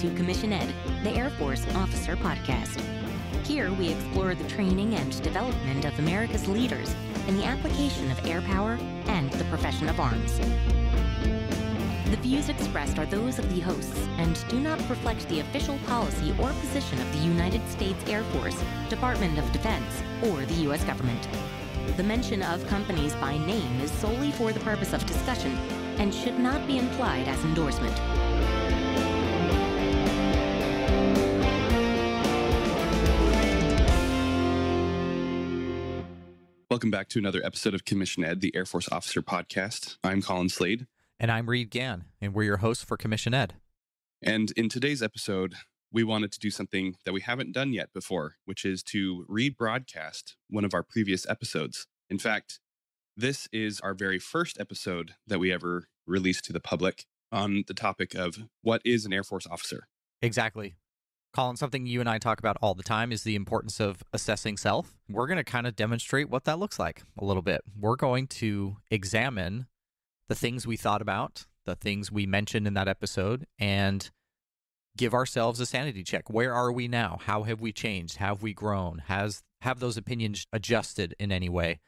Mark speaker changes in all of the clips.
Speaker 1: to Commission Ed, the Air Force Officer Podcast. Here we explore the training and development of America's leaders in the application of air power and the profession of arms. The views expressed are those of the hosts and do not reflect the official policy or position of the United States Air Force, Department of Defense, or the U.S. government. The mention of companies by name is solely for the purpose of discussion and should not be implied as endorsement.
Speaker 2: Welcome back to another episode of Commission Ed, the Air Force Officer Podcast. I'm Colin Slade.
Speaker 3: And I'm Reed Gann, and we're your hosts for Commission Ed.
Speaker 2: And in today's episode, we wanted to do something that we haven't done yet before, which is to rebroadcast one of our previous episodes. In fact, this is our very first episode that we ever released to the public on the topic of what is an Air Force officer.
Speaker 3: Exactly. Colin, something you and I talk about all the time is the importance of assessing self. We're going to kind of demonstrate what that looks like a little bit. We're going to examine the things we thought about, the things we mentioned in that episode, and give ourselves a sanity check. Where are we now? How have we changed? Have we grown? Have those opinions adjusted in any way?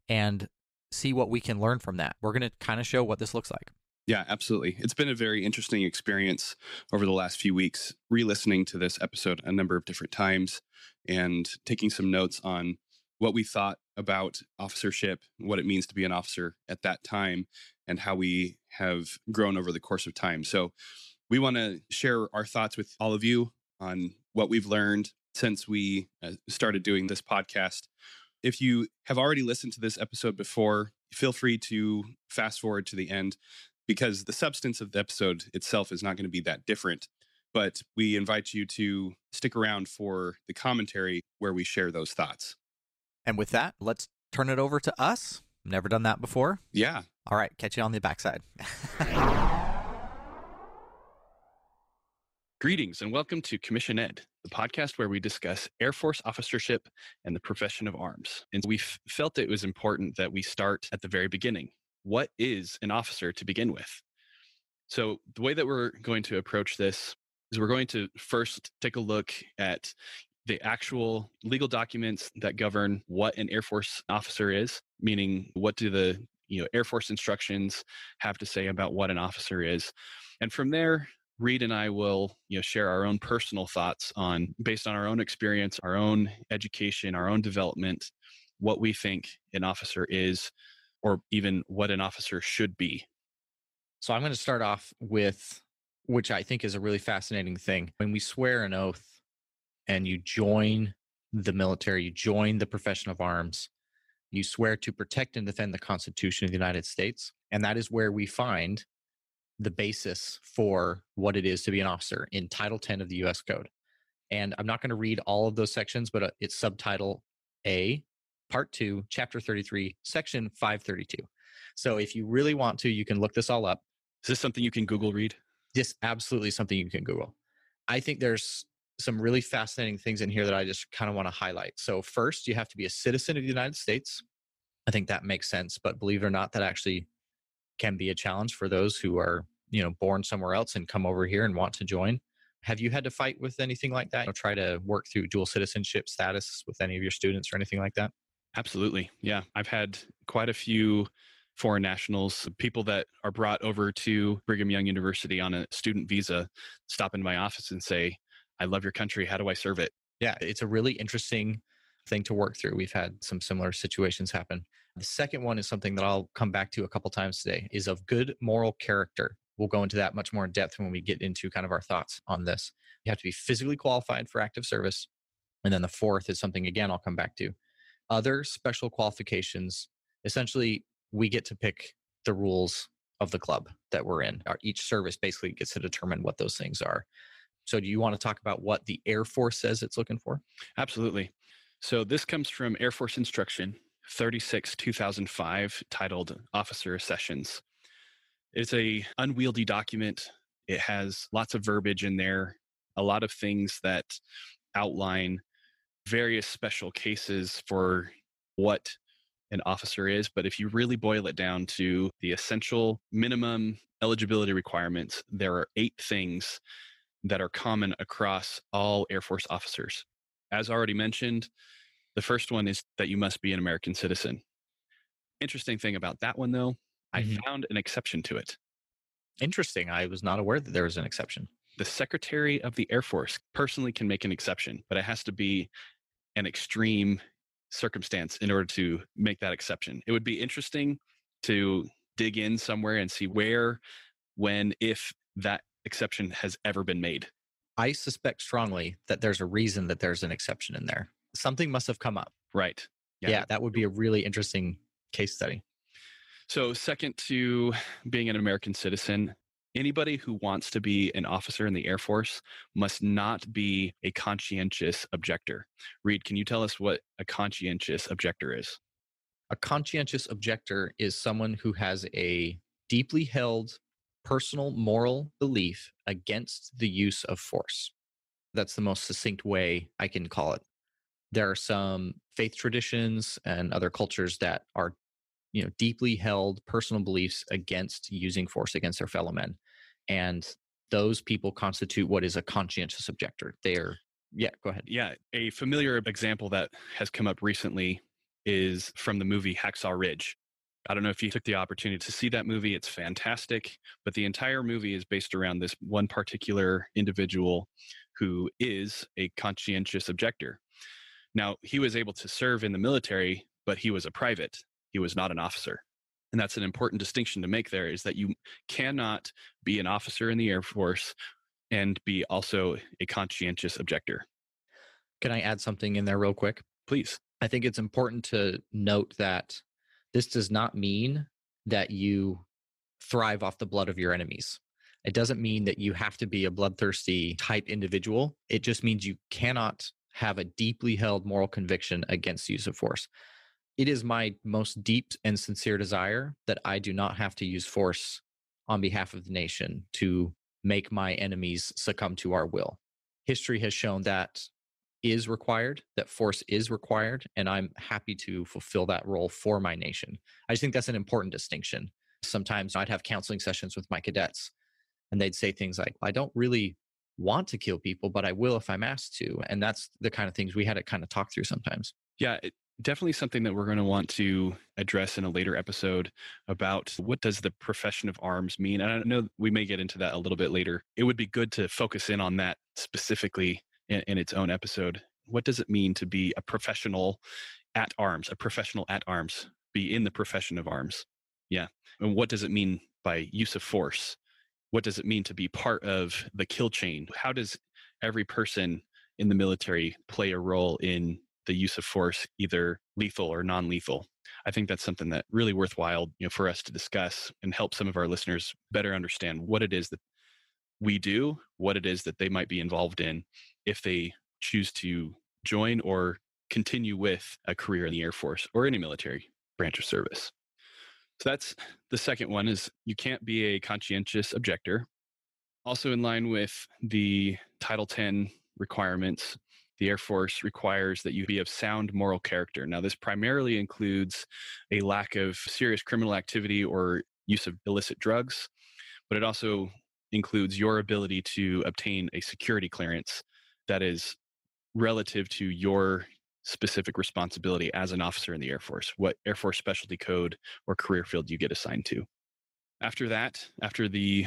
Speaker 3: And see what we can learn from that. We're going to kind of show what this looks like.
Speaker 2: Yeah, absolutely. It's been a very interesting experience over the last few weeks, re-listening to this episode a number of different times and taking some notes on what we thought about officership, what it means to be an officer at that time, and how we have grown over the course of time. So we want to share our thoughts with all of you on what we've learned since we started doing this podcast. If you have already listened to this episode before, feel free to fast forward to the end because the substance of the episode itself is not going to be that different. But we invite you to stick around for the commentary where we share those thoughts.
Speaker 3: And with that, let's turn it over to us. Never done that before.
Speaker 2: Yeah.
Speaker 3: All right, catch you on the backside.
Speaker 4: Greetings and welcome to Commission Ed, the podcast where we discuss Air Force officership and the profession of arms. And we felt it was important that we start at the very beginning. What is an officer to begin with? So the way that we're going to approach this is we're going to first take a look at the actual legal documents that govern what an Air Force officer is, meaning what do the Air Force instructions have to say about what an officer is. And from there, Reed and I will share our own personal thoughts based on our own experience, our own education, our own development, what we think an officer is, or even what an officer should be.
Speaker 3: So I'm going to start off with, which I think is a really fascinating thing. When we swear an oath and you join the military, you join the profession of arms, you swear to protect and defend the Constitution of the United States. And that is where we find the basis for what it is to be an officer in Title 10 of the U.S. Code. And I'm not going to read all of those sections, but it's subtitle A, Part 2, Chapter 33, Section 532. So if you really want to, you can look this all up.
Speaker 4: Is this something you can Google, Reed?
Speaker 3: This absolutely something you can Google. I think there's some really fascinating things in here that I just kind of want to highlight. So first, you have to be a citizen of the United States. I think that makes sense, but believe it or not, that actually can be a challenge for those who are, born somewhere else and come over here and want to join. Have you had to fight with anything like that? Try to work through dual citizenship status with any of your students or anything like that?
Speaker 4: Absolutely. Yeah. I've had quite a few foreign nationals, people that are brought over to Brigham Young University on a student visa, stop into my office and say, I love your country. How do I serve it?
Speaker 3: Yeah, it's a really interesting thing to work through. We've had some similar situations happen. The second one is something that I'll come back to a couple times today, is of good moral character. We'll go into that much more in depth when we get into kind of our thoughts on this. You have to be physically qualified for active service. And then the fourth is something, again, I'll come back to. Other special qualifications. Essentially, we get to pick the rules of the club that we're in. Each service basically gets to determine what those things are. So do you want to talk about what the Air Force says it's looking for?
Speaker 4: Absolutely. So this comes from Air Force Instruction 36-2005, titled Officer Sessions. It's a unwieldy document. It has lots of verbiage in there, a lot of things that outline various special cases for what an officer is. But if you really boil it down to the essential minimum eligibility requirements, there are 8 things that are common across all Air Force officers. As already mentioned, the first one is that you must be an American citizen. Interesting thing about that one, though, I found an exception to it.
Speaker 3: Interesting. I was not aware that there was an exception.
Speaker 4: The Secretary of the Air Force personally can make an exception, but it has to be an extreme circumstance in order to make that exception. It would be interesting to dig in somewhere and see where, when, if that exception has ever been made.
Speaker 3: I suspect strongly that there's a reason that there's an exception in there. Something must have come up.
Speaker 4: Right.
Speaker 3: Yeah, that would be a really interesting case study.
Speaker 4: So second to being an American citizen, anybody who wants to be an officer in the Air Force must not be a conscientious objector. Reed, can you tell us what a conscientious objector is?
Speaker 3: A conscientious objector is someone who has a deeply held personal moral belief against the use of force. That's the most succinct way I can call it. There are some faith traditions and other cultures that are, deeply held personal beliefs against using force against their fellow men. And those people constitute what is a conscientious objector. Go ahead.
Speaker 4: Yeah, a familiar example that has come up recently is from the movie Hacksaw Ridge. I don't know if you took the opportunity to see that movie. It's fantastic, but the entire movie is based around this one particular individual who is a conscientious objector. Now, he was able to serve in the military, but he was a private. He was not an officer. And that's an important distinction to make there, is that you cannot be an officer in the Air Force and be also a conscientious objector.
Speaker 3: Can I add something in there real quick?
Speaker 4: Please.
Speaker 3: I think it's important to note that this does not mean that you thrive off the blood of your enemies. It doesn't mean that you have to be a bloodthirsty type individual. It just means you cannot have a deeply held moral conviction against the use of force. It is my most deep and sincere desire that I do not have to use force on behalf of the nation to make my enemies succumb to our will. History has shown that is required, that force is required, and I'm happy to fulfill that role for my nation. I just think that's an important distinction. Sometimes I'd have counseling sessions with my cadets, and they'd say things like, I don't really want to kill people, but I will if I'm asked to. And that's the kind of things we had to kind of talk through sometimes.
Speaker 4: Yeah, definitely something that we're going to want to address in a later episode about what does the profession of arms mean. And I know we may get into that a little bit later. It would be good to focus in on that specifically in its own episode. What does it mean to be a professional at arms, be in the profession of arms? Yeah. And what does it mean by use of force? What does it mean to be part of the kill chain? How does every person in the military play a role in the use of force, either lethal or non-lethal? I think that's something that really worthwhile, for us to discuss and help some of our listeners better understand what it is that we do, what it is that they might be involved in if they choose to join or continue with a career in the Air Force or any military branch of service. So that's the second one, is you can't be a conscientious objector. Also in line with the Title 10 requirements, the Air Force requires that you be of sound moral character. Now, this primarily includes a lack of serious criminal activity or use of illicit drugs, but it also includes your ability to obtain a security clearance that is relative to your specific responsibility as an officer in the Air Force, what Air Force specialty code or career field you get assigned to. After that, after the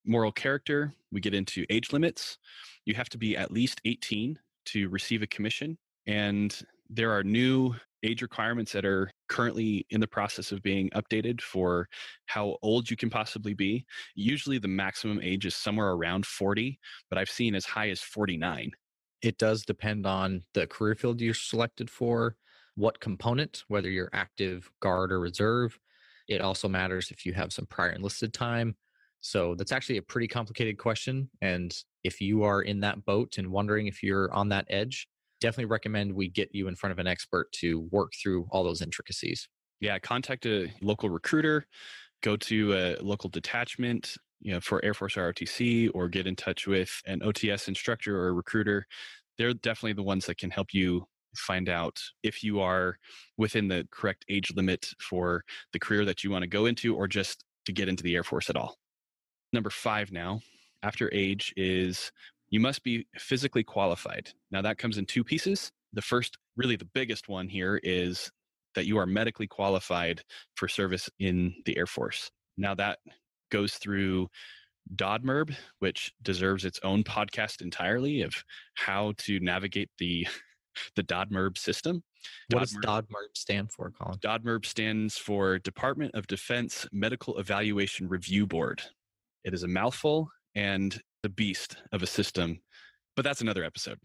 Speaker 4: moral character, we get into age limits. You have to be at least 18 to receive a commission. And there are new age requirements that are currently in the process of being updated for how old you can possibly be. Usually the maximum age is somewhere around 40, but I've seen as high as 49.
Speaker 3: It does depend on the career field you're selected for, what component, whether you're active, guard, or reserve. It also matters if you have some prior enlisted time. So that's actually a pretty complicated question. And if you are in that boat and wondering if you're on that edge, definitely recommend we get you in front of an expert to work through all those intricacies.
Speaker 4: Yeah, contact a local recruiter, go to a local detachment, for Air Force ROTC, or get in touch with an OTS instructor or a recruiter. They're definitely the ones that can help you find out if you are within the correct age limit for the career that you want to go into, or just to get into the Air Force at all. Number 5 now, after age, is you must be physically qualified. Now, that comes in two pieces. The first, really the biggest one here, is that you are medically qualified for service in the Air Force. Now, that goes through DODMERB, which deserves its own podcast entirely of how to navigate the DODMERB system.
Speaker 3: What does DODMERB stand for, Colin?
Speaker 4: DODMERB stands for Department of Defense Medical Evaluation Review Board. It is a mouthful and the beast of a system, but that's another episode.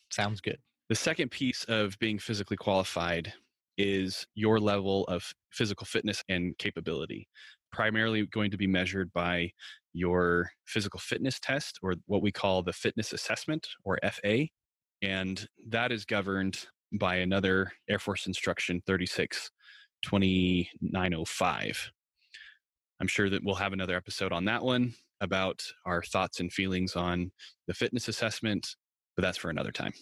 Speaker 3: Sounds good.
Speaker 4: The second piece of being physically qualified is your level of physical fitness and capability, primarily going to be measured by your physical fitness test, or what we call the fitness assessment, or FA. And that is governed by another Air Force Instruction 36-2905. I'm sure that we'll have another episode on that one about our thoughts and feelings on the fitness assessment, but that's for another time.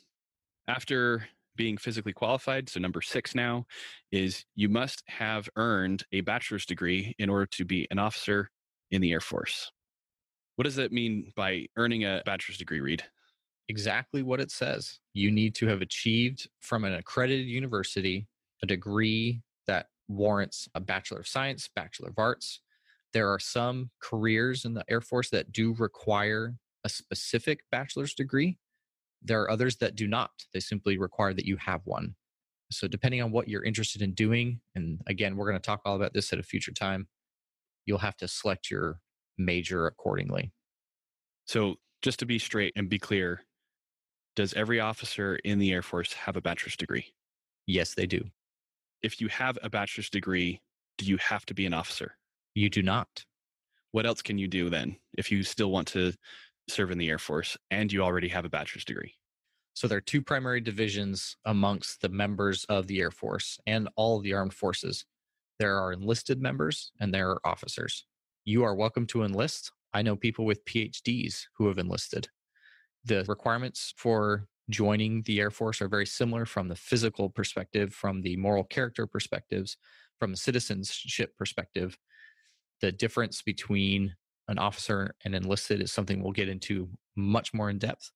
Speaker 4: After being physically qualified, so number 6 now, is you must have earned a bachelor's degree in order to be an officer in the Air Force. What does that mean by earning a bachelor's degree, Reed?
Speaker 3: Exactly what it says. You need to have achieved from an accredited university a degree that warrants a Bachelor of Science, Bachelor of Arts. There are some careers in the Air Force that do require a specific bachelor's degree. There are others that do not. They simply require that you have one. So depending on what you're interested in doing, and again, we're going to talk all about this at a future time, you'll have to select your major accordingly.
Speaker 4: So just to be straight and be clear, does every officer in the Air Force have a bachelor's degree?
Speaker 3: Yes, they do.
Speaker 4: If you have a bachelor's degree, do you have to be an officer?
Speaker 3: You do not.
Speaker 4: What else can you do then if you still want to serve in the Air Force and you already have a bachelor's degree?
Speaker 3: So there are two primary divisions amongst the members of the Air Force and all of the armed forces. There are enlisted members and there are officers. You are welcome to enlist. I know people with PhDs who have enlisted. The requirements for joining the Air Force are very similar from the physical perspective, from the moral character perspectives, from the citizenship perspective. The difference between an officer and enlisted is something we'll get into much more in depth.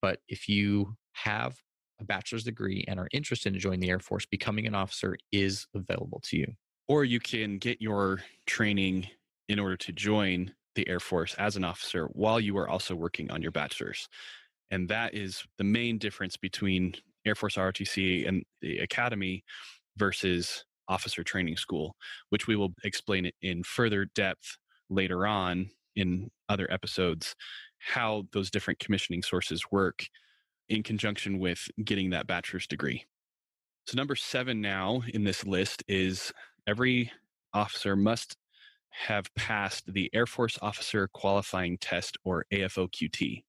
Speaker 3: But if you have a bachelor's degree and are interested in joining the Air Force, becoming an officer is available to you.
Speaker 4: Or you can get your training in order to join the Air Force as an officer while you are also working on your bachelor's. And that is the main difference between Air Force ROTC and the Academy versus officer training school, which we will explain in further depth later on in other episodes, how those different commissioning sources work in conjunction with getting that bachelor's degree. So number 7 now in this list is every officer must have passed the Air Force Officer Qualifying Test, or AFOQT.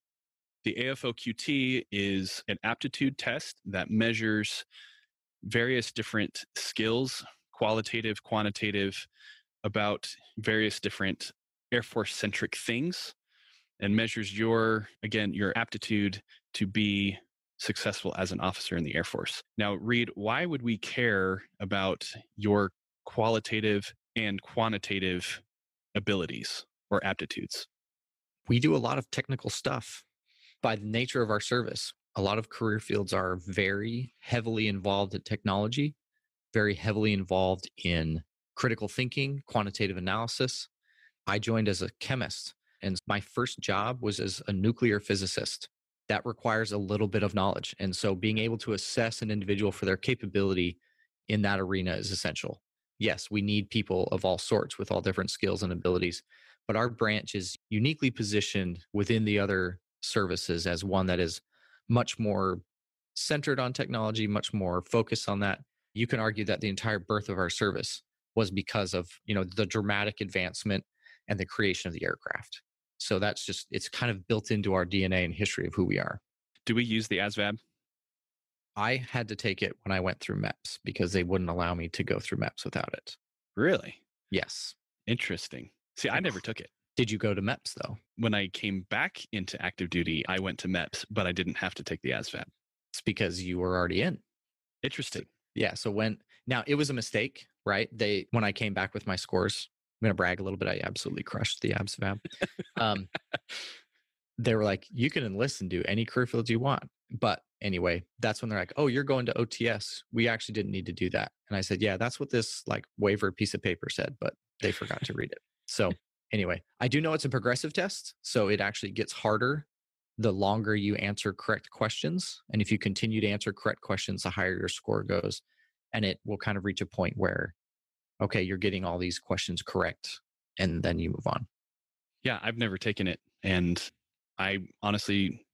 Speaker 4: The AFOQT is an aptitude test that measures various different skills, qualitative, quantitative, about various different Air Force-centric things, and measures your aptitude to be successful as an officer in the Air Force. Now, Reed, why would we care about your qualitative and quantitative abilities or aptitudes?
Speaker 3: We do a lot of technical stuff. By the nature of our service, a lot of career fields are very heavily involved in technology, very heavily involved in critical thinking, quantitative analysis. I joined as a chemist, and my first job was as a nuclear physicist. That requires a little bit of knowledge. And so being able to assess an individual for their capability in that arena is essential. Yes, we need people of all sorts with all different skills and abilities, but our branch is uniquely positioned within the other services as one that is much more centered on technology, much more focused on that. You can argue that the entire birth of our service was because of, the dramatic advancement and the creation of the aircraft. So it's kind of built into our DNA and history of who we are.
Speaker 4: Do we use the ASVAB?
Speaker 3: I had to take it when I went through MEPS because they wouldn't allow me to go through MEPS without it.
Speaker 4: Really?
Speaker 3: Yes.
Speaker 4: Interesting. See, I never took it.
Speaker 3: Did you go to MEPS though?
Speaker 4: When I came back into active duty, I went to MEPS, but I didn't have to take the ASVAB.
Speaker 3: It's because you were already in.
Speaker 4: Interesting.
Speaker 3: Yeah. So now it was a mistake, right? When I came back with my scores, I'm going to brag a little bit. I absolutely crushed the ASVAB. they were like, you can enlist and do any career fields you want. But anyway, that's when they're like, oh, you're going to OTS. We actually didn't need to do that. And I said, yeah, that's what this like waiver piece of paper said, but they forgot to read it. So anyway, I do know it's a progressive test. So it actually gets harder the longer you answer correct questions. And if you continue to answer correct questions, the higher your score goes. And it will kind of reach a point where, okay, you're getting all these questions correct. And then you move on.
Speaker 4: Yeah, I've never taken it. And I honestly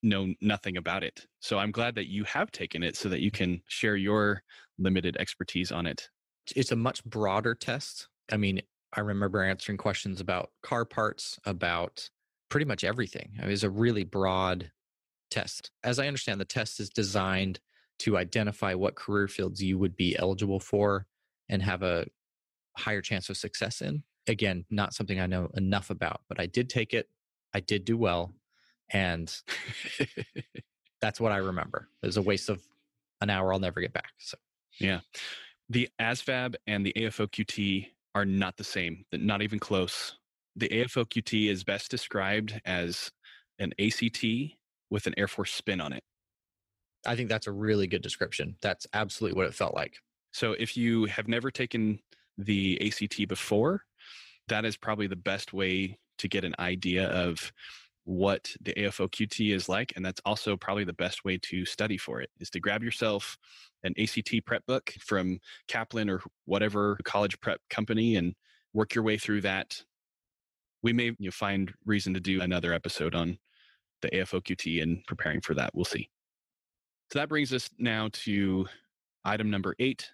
Speaker 4: know nothing about it. So I'm glad that you have taken it so that you can share your limited expertise on it.
Speaker 3: It's a much broader test. I mean, I remember answering questions about car parts, about pretty much everything. It was a really broad test. As I understand, the test is designed to identify what career fields you would be eligible for and have a higher chance of success in. Again, not something I know enough about, but I did take it. I did do well. And that's what I remember. It was a waste of an hour I'll never get back. So
Speaker 4: yeah. The ASVAB and the AFOQT are not the same, not even close. The AFOQT is best described as an ACT with an Air Force spin on it.
Speaker 3: I think that's a really good description. That's absolutely what it felt like.
Speaker 4: So if you have never taken the ACT before, that is probably the best way to get an idea of what the AFOQT is like. And that's also probably the best way to study for it, is to grab yourself an ACT prep book from Kaplan or whatever college prep company and work your way through that. We may find reason to do another episode on the AFOQT and preparing for that. We'll see. So that brings us now to item number 8,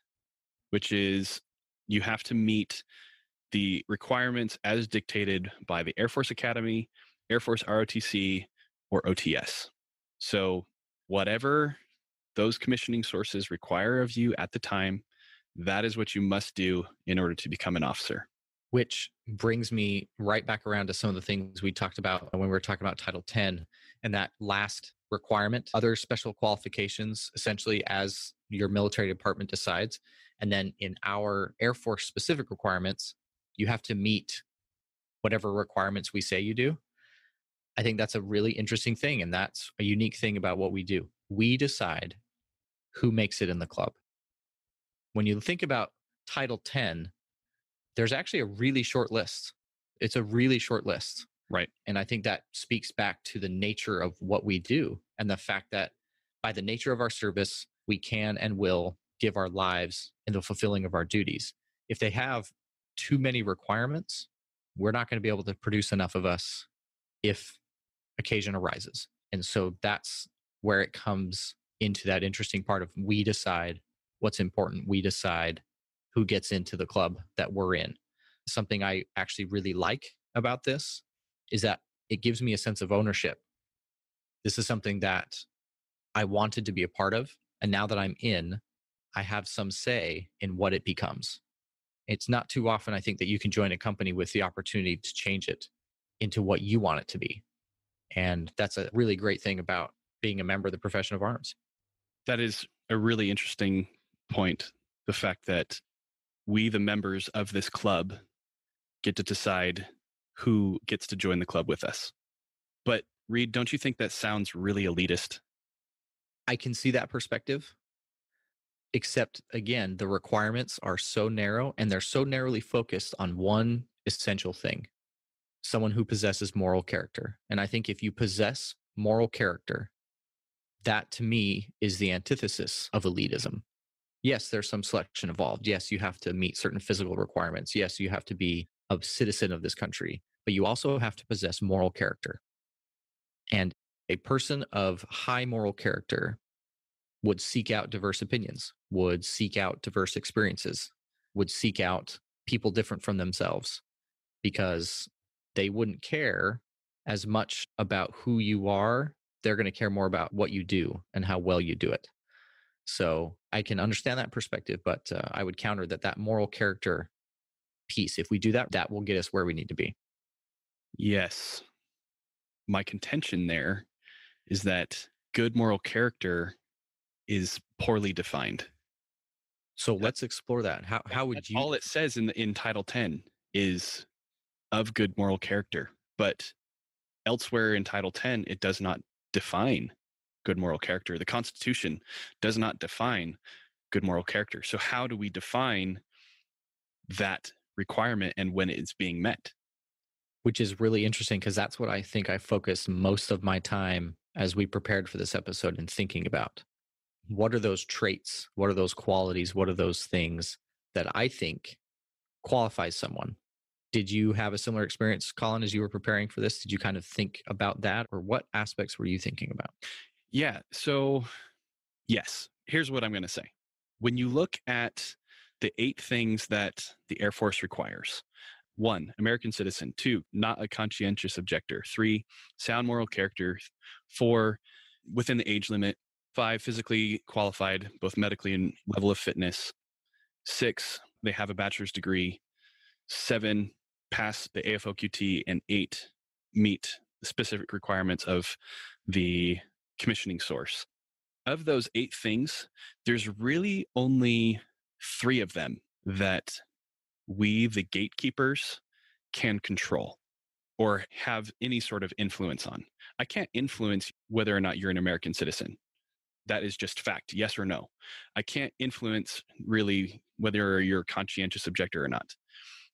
Speaker 4: which is you have to meet the requirements as dictated by the Air Force Academy, Air Force ROTC, or OTS. So whatever those commissioning sources require of you at the time, that is what you must do in order to become an officer.
Speaker 3: Which brings me right back around to some of the things we talked about when we were talking about Title 10 and that last requirement, other special qualifications, essentially as your military department decides. And then in our Air Force specific requirements, you have to meet whatever requirements we say you do. I think that's a really interesting thing. And that's a unique thing about what we do. We decide who makes it in the club. When you think about Title 10, there's actually a really short list. It's a really short list.
Speaker 4: Right.
Speaker 3: And I think that speaks back to the nature of what we do and the fact that by the nature of our service, we can and will give our lives in the fulfilling of our duties. If they have too many requirements, we're not going to be able to produce enough of us if occasion arises. And so that's where it comes into that interesting part of we decide what's important. We decide who gets into the club that we're in. Something I actually really like about this is that it gives me a sense of ownership. This is something that I wanted to be a part of. And now that I'm in, I have some say in what it becomes. It's not too often, I think, that you can join a company with the opportunity to change it into what you want it to be. And that's a really great thing about being a member of the profession of arms.
Speaker 4: That is a really interesting point. The fact that we, the members of this club, get to decide who gets to join the club with us. But Reed, don't you think that sounds really elitist?
Speaker 3: I can see that perspective. Except again, the requirements are so narrow and they're so narrowly focused on one essential thing, someone who possesses moral character. And I think if you possess moral character, that to me is the antithesis of elitism. Yes, there's some selection involved. Yes, you have to meet certain physical requirements. Yes, you have to be a citizen of this country, but you also have to possess moral character. And a person of high moral character would seek out diverse opinions, would seek out diverse experiences, would seek out people different from themselves, because they wouldn't care as much about who you are. They're going to care more about what you do and how well you do it. So I can understand that perspective, but I would counter that moral character piece, if we do that, that will get us where we need to be.
Speaker 4: Yes. My contention there is that good moral character is poorly defined.
Speaker 3: So let's explore that. How would you?
Speaker 4: All it says in Title 10 is of good moral character, but elsewhere in Title 10, it does not define good moral character. The Constitution does not define good moral character. So how do we define that requirement and when it's being met?
Speaker 3: Which is really interesting because that's what I think I focused most of my time as we prepared for this episode and thinking about. What are those traits? What are those qualities? What are those things that I think qualifies someone? Did you have a similar experience, Colin, as you were preparing for this? Did you kind of think about that, or what aspects were you thinking about?
Speaker 4: Yeah. So, yes, here's what I'm going to say. When you look at the 8 things that the Air Force requires: 1, American citizen; 2, not a conscientious objector; 3, sound moral character; 4, within the age limit; 5, physically qualified, both medically and level of fitness; 6, they have a bachelor's degree; 7, pass the AFOQT; and 8, meet the specific requirements of the commissioning source. Of those 8 things, there's really only 3 of them that we, the gatekeepers, can control or have any sort of influence on. I can't influence whether or not you're an American citizen. That is just fact, yes or no. I can't influence really whether you're a conscientious objector or not.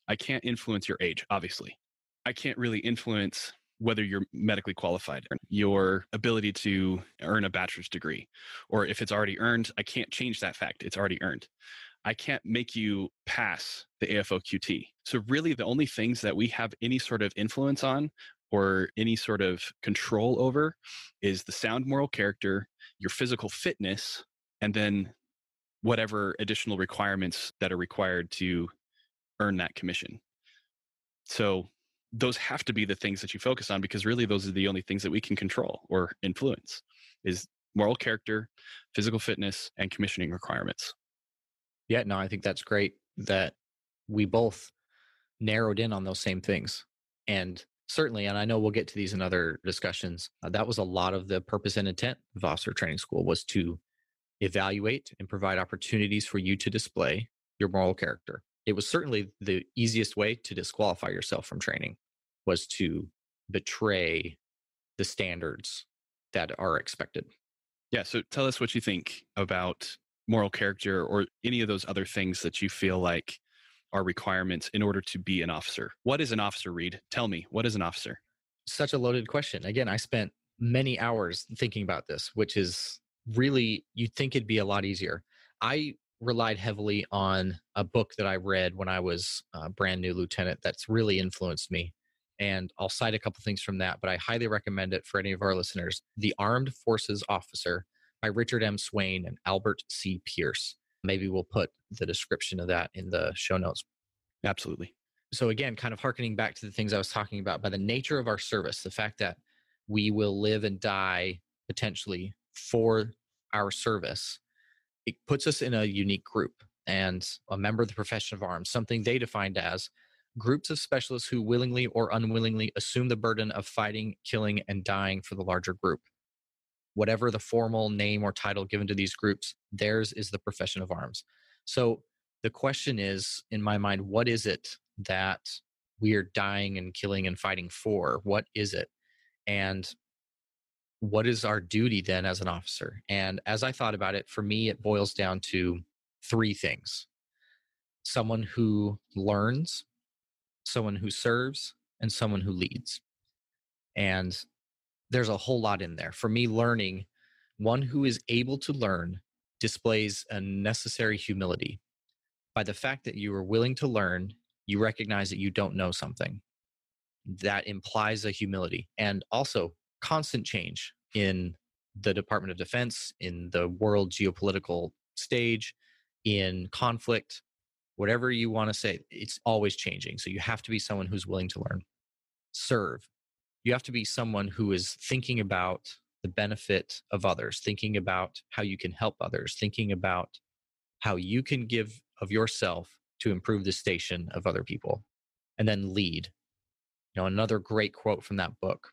Speaker 4: I can't influence your age, obviously. I can't really influence whether you're medically qualified, your ability to earn a bachelor's degree, or if it's already earned, I can't change that fact. It's already earned. I can't make you pass the AFOQT. So really the only things that we have any sort of influence on or any sort of control over is the sound moral character, your physical fitness, and then whatever additional requirements that are required to earn that commission. So those have to be the things that you focus on, because really those are the only things that we can control or influence, is moral character, physical fitness, and commissioning requirements.
Speaker 3: Yeah, no, I think that's great that we both narrowed in on those same things. And certainly, and I know we'll get to these in other discussions, that was a lot of the purpose and intent of officer training school, was to evaluate and provide opportunities for you to display your moral character. It was certainly the easiest way to disqualify yourself from training, was to betray the standards that are expected.
Speaker 4: Yeah. So tell us what you think about moral character or any of those other things that you feel like are requirements in order to be an officer. What is an officer, Reed? Tell me, what is an officer?
Speaker 3: Such a loaded question. Again, I spent many hours thinking about this, which is really, you'd think it'd be a lot easier. I relied heavily on a book that I read when I was a brand new lieutenant that's really influenced me. And I'll cite a couple things from that, but I highly recommend it for any of our listeners. The Armed Forces Officer by Richard M. Swain and Albert C. Pierce. Maybe we'll put the description of that in the show notes.
Speaker 4: Absolutely.
Speaker 3: So again, kind of hearkening back to the things I was talking about, by the nature of our service, the fact that we will live and die potentially for our service, it puts us in a unique group and a member of the profession of arms, something they defined as groups of specialists who willingly or unwillingly assume the burden of fighting, killing, and dying for the larger group. Whatever the formal name or title given to these groups, theirs is the profession of arms. So the question is, in my mind, what is it that we are dying and killing and fighting for? What is it? And what is our duty then as an officer? And as I thought about it, for me, it boils down to 3 things: someone who learns, someone who serves, and someone who leads. And there's a whole lot in there. For me, learning, one who is able to learn displays a necessary humility. By the fact that you are willing to learn, you recognize that you don't know something. That implies a humility, and also constant change in the Department of Defense, in the world geopolitical stage, in conflict, whatever you want to say, it's always changing. So you have to be someone who's willing to learn. Serve. You have to be someone who is thinking about the benefit of others, thinking about how you can help others, thinking about how you can give of yourself to improve the station of other people. And then lead. Another great quote from that book: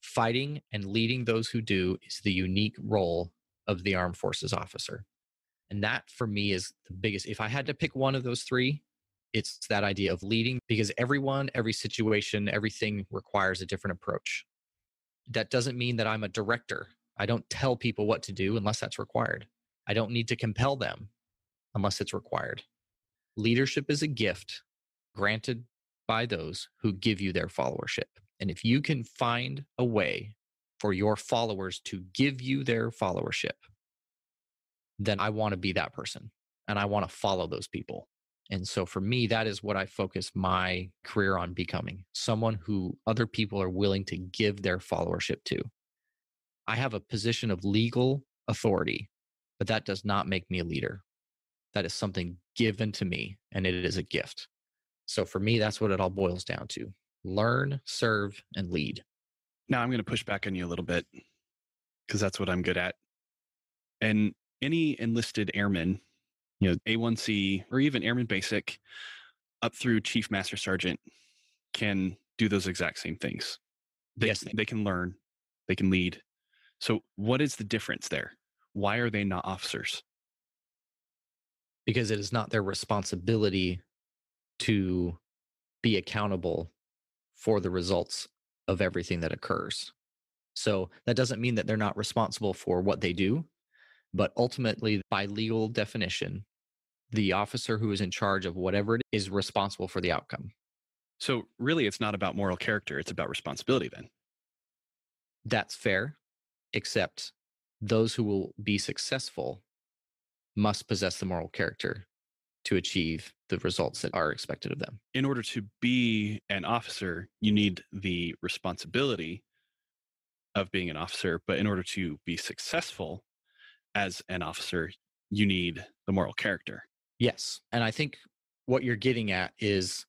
Speaker 3: fighting and leading those who do is the unique role of the armed forces officer. And that for me is the biggest. If I had to pick one of those 3, it's that idea of leading, because everyone, every situation, everything requires a different approach. That doesn't mean that I'm a director. I don't tell people what to do unless that's required. I don't need to compel them unless it's required. Leadership is a gift granted by those who give you their followership. And if you can find a way for your followers to give you their followership, then I want to be that person and I want to follow those people. And so for me, that is what I focus my career on becoming, someone who other people are willing to give their followership to. I have a position of legal authority, but that does not make me a leader. That is something given to me, and it is a gift. So for me, that's what it all boils down to. Learn, serve, and lead.
Speaker 4: Now I'm going to push back on you a little bit because that's what I'm good at. And any enlisted airman, A1C or even Airman Basic up through Chief Master Sergeant can do those exact same things. They can learn, they can lead. So what is the difference there? Why are they not officers?
Speaker 3: Because it is not their responsibility to be accountable for the results of everything that occurs. So that doesn't mean that they're not responsible for what they do, but ultimately, by legal definition, the officer who is in charge of whatever it is responsible for the outcome.
Speaker 4: So really, it's not about moral character. It's about responsibility then.
Speaker 3: That's fair, except those who will be successful must possess the moral character to achieve the results that are expected of them.
Speaker 4: In order to be an officer, you need the responsibility of being an officer. But in order to be successful as an officer, you need the moral character.
Speaker 3: Yes. And I think what you're getting at is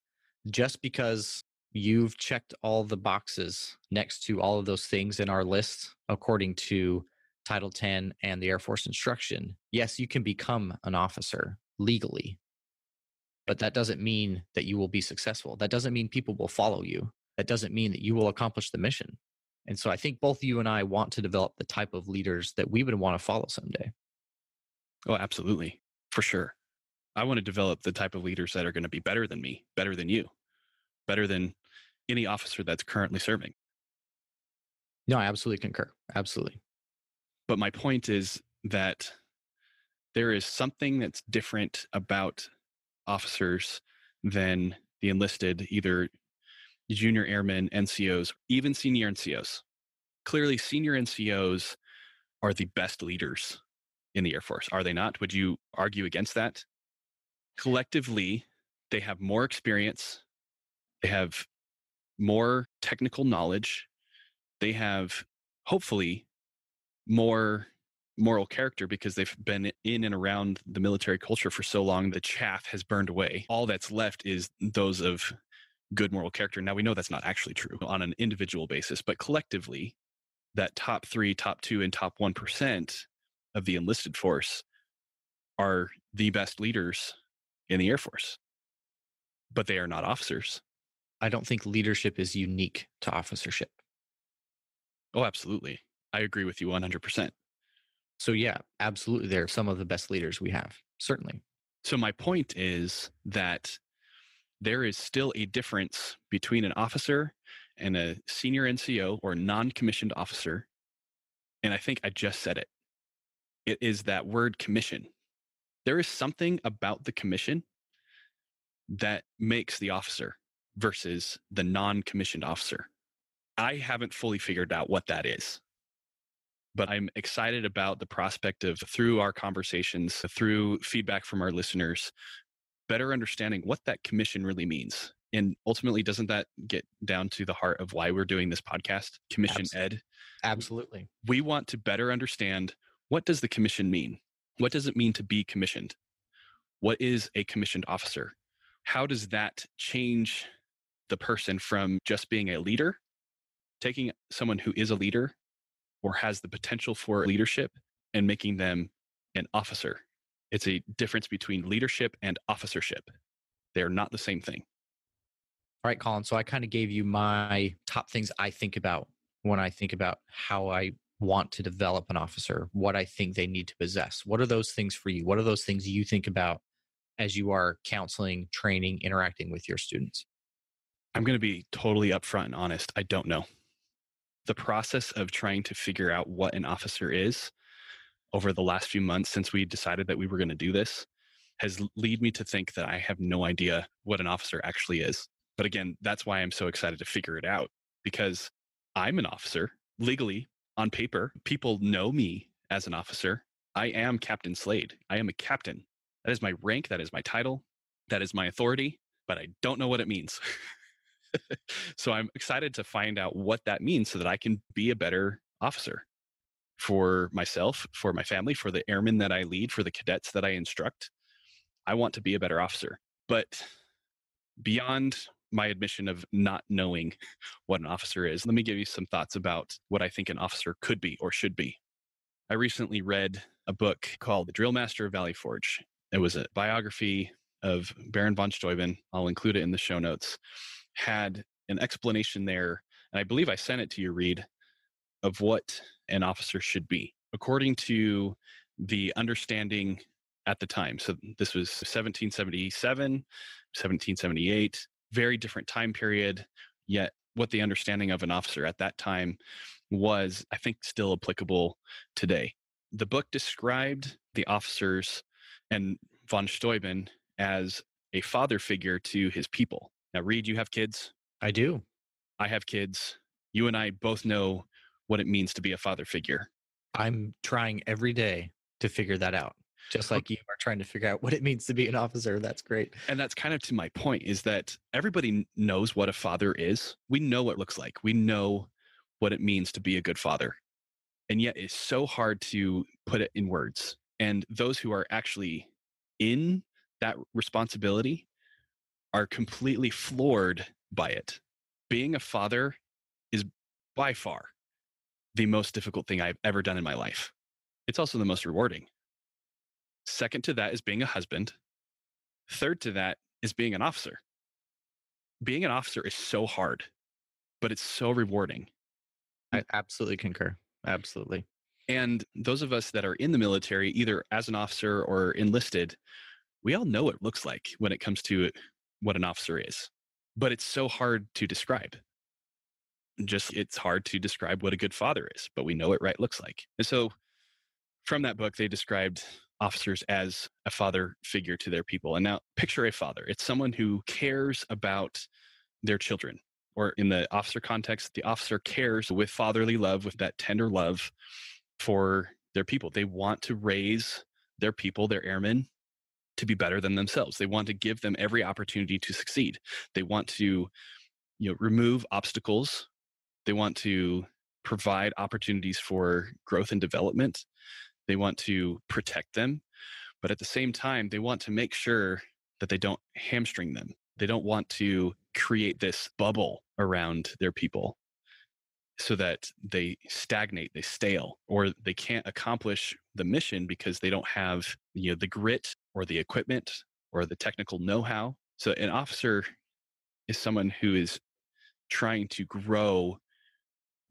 Speaker 3: just because you've checked all the boxes next to all of those things in our list, according to Title 10 and the Air Force instruction, yes, you can become an officer legally, but that doesn't mean that you will be successful. That doesn't mean people will follow you. That doesn't mean that you will accomplish the mission. And so I think both you and I want to develop the type of leaders that we would want to follow someday.
Speaker 4: Oh, absolutely. For sure. I want to develop the type of leaders that are going to be better than me, better than you, better than any officer that's currently serving.
Speaker 3: No, I absolutely concur. Absolutely.
Speaker 4: But my point is that there is something that's different about officers than the enlisted, either junior airmen, NCOs, even senior NCOs. Clearly, senior NCOs are the best leaders in the Air Force, are they not? Would you argue against that? Collectively, they have more experience, they have more technical knowledge, they have hopefully more moral character because they've been in and around the military culture for so long, the chaff has burned away. All that's left is those of good moral character. Now, we know that's not actually true on an individual basis, but collectively, that top 3, top 2, and top 1% of the enlisted force are the best leaders in the Air Force, but they are not officers.
Speaker 3: I don't think leadership is unique to officership.
Speaker 4: Oh, absolutely. I agree with you 100%.
Speaker 3: So yeah, absolutely. They're some of the best leaders we have, certainly.
Speaker 4: So my point is that there is still a difference between an officer and a senior NCO or non-commissioned officer. And I think I just said it. It is that word commission. There is something about the commission that makes the officer versus the non-commissioned officer. I haven't fully figured out what that is, but I'm excited about the prospect of, through our conversations, through feedback from our listeners, better understanding what that commission really means. And ultimately, doesn't that get down to the heart of why we're doing this podcast, Commission Ed?
Speaker 3: Absolutely.
Speaker 4: We want to better understand, what does the commission mean? What does it mean to be commissioned? What is a commissioned officer? How does that change the person from just being a leader, taking someone who is a leader or has the potential for leadership and making them an officer? It's a difference between leadership and officership. They're not the same thing.
Speaker 3: All right, Colin. So I kind of gave you my top things I think about when I think about how I want to develop an officer, what I think they need to possess. What are those things for you? What are those things you think about as you are counseling, training, interacting with your students?
Speaker 4: I'm going to be totally upfront and honest. I don't know. the process of trying to figure out what an officer is over the last few months since we decided that we were going to do this has led me to think that I have no idea what an officer actually is. But again, that's why I'm so excited to figure it out, because I'm an officer legally on paper. People know me as an officer. I am Captain Slade. I am a captain. That is my rank. That is my title. That is my authority, but I don't know what it means. So I'm excited to find out what that means so that I can be a better officer for myself, for my family, for the airmen that I lead, for the cadets that I instruct. I want to be a better officer. But beyond my admission of not knowing what an officer is, let me give you some thoughts about what I think an officer could be or should be. I recently read a book called The Drill Master of Valley Forge. It was a biography of Baron von Steuben. I'll include it in the show notes. Had an explanation there, and I believe I sent it to you, Reed, of what an officer should be according to the understanding at the time. So this was 1777, 1778, very different time period, yet what the understanding of an officer at that time was, I think, still applicable today. The book described the officers and von Steuben as a father figure to his people. Now, Reed, you have kids?
Speaker 3: I do.
Speaker 4: I have kids. You and I both know what it means to be a father figure.
Speaker 3: I'm trying every day to figure that out, just like you are trying to figure out what it means to be an officer. That's great.
Speaker 4: And that's kind of to my point, is that everybody knows what a father is. We know what it looks like. We know what it means to be a good father. And yet it's so hard to put it in words. And those who are actually in that responsibility are completely floored by it. Being a father is by far the most difficult thing I've ever done in my life. It's also the most rewarding. Second to that is being a husband. Third to that is being an officer. Being an officer is so hard, but it's so rewarding.
Speaker 3: I absolutely concur. Absolutely.
Speaker 4: And those of us that are in the military, either as an officer or enlisted, we all know what it looks like when it comes to what an officer is. But it's so hard to describe. It's hard to describe what a good father is, but we know what right looks like. And so from that book, they described officers as a father figure to their people. And now picture a father. It's someone who cares about their children, or in the officer context, the officer cares with fatherly love, with that tender love for their people. They want to raise their people, their airmen, to be better than themselves. They want to give them every opportunity to succeed. They want to, remove obstacles. They want to provide opportunities for growth and development. They want to protect them, but at the same time, they want to make sure that they don't hamstring them. They don't want to create this bubble around their people so that they stagnate, they stale, or they can't accomplish the mission because they don't have, the grit or the equipment or the technical know-how. So an officer is someone who is trying to grow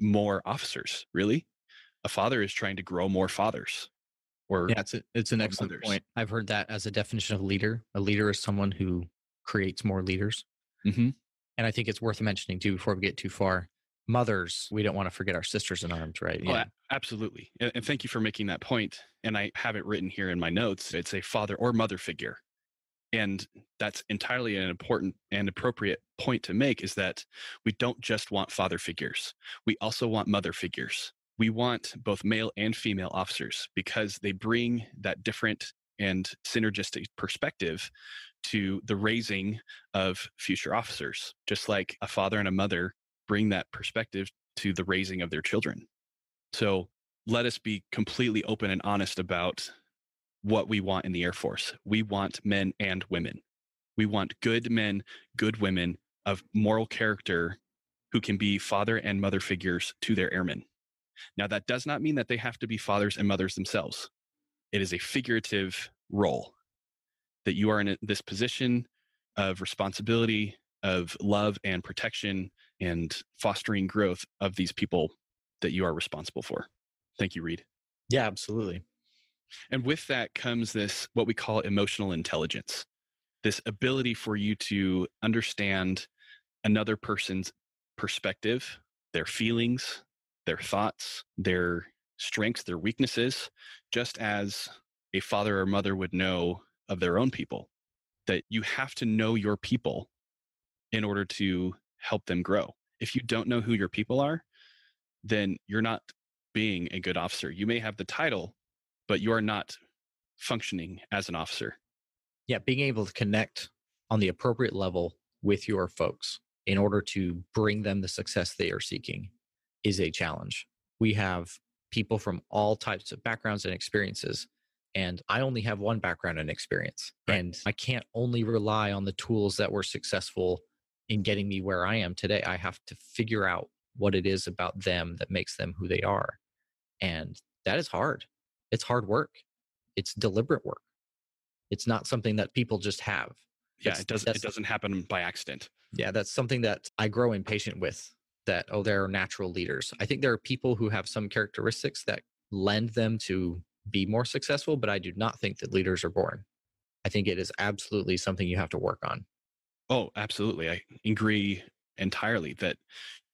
Speaker 4: more officers, really. A father is trying to grow more fathers.
Speaker 3: Yeah, it's an excellent point. I've heard that as a definition of leader. A leader is someone who creates more leaders.
Speaker 4: Mm-hmm.
Speaker 3: And I think it's worth mentioning too, before we get too far, mothers, we don't want to forget our sisters in arms, right?
Speaker 4: Yeah. Oh, absolutely. And thank you for making that point. And I have it written here in my notes. It's a father or mother figure. And that's entirely an important and appropriate point to make, is that we don't just want father figures. We also want mother figures. We want both male and female officers because they bring that different and synergistic perspective to the raising of future officers, just like a father and a mother bring that perspective to the raising of their children. So let us be completely open and honest about what we want in the Air Force. We want men and women. We want good men, good women of moral character who can be father and mother figures to their airmen. Now, that does not mean that they have to be fathers and mothers themselves. It is a figurative role that you are in this position of responsibility, of love and protection and fostering growth of these people that you are responsible for. Thank you, Reed.
Speaker 3: Yeah, absolutely.
Speaker 4: And with that comes this, what we call emotional intelligence, this ability for you to understand another person's perspective, their feelings, their thoughts, their strengths, their weaknesses, just as a father or mother would know of their own people. That you have to know your people in order to help them grow. If you don't know who your people are, then you're not being a good officer. You may have the title, but you are not functioning as an officer.
Speaker 3: Yeah, being able to connect on the appropriate level with your folks in order to bring them the success they are seeking is a challenge. We have people from all types of backgrounds and experiences, and I only have one background and experience.
Speaker 4: Right.
Speaker 3: And I can't only rely on the tools that were successful in getting me where I am today. I have to figure out what it is about them that makes them who they are. And that is hard. It's hard work. It's deliberate work. It's not something that people just have.
Speaker 4: Yeah, it doesn't happen by accident.
Speaker 3: Yeah, that's something that I grow impatient with, that, oh, they're natural leaders. I think there are people who have some characteristics that lend them to be more successful, but I do not think that leaders are born. I think it is absolutely something you have to work on.
Speaker 4: Oh, absolutely. I agree entirely that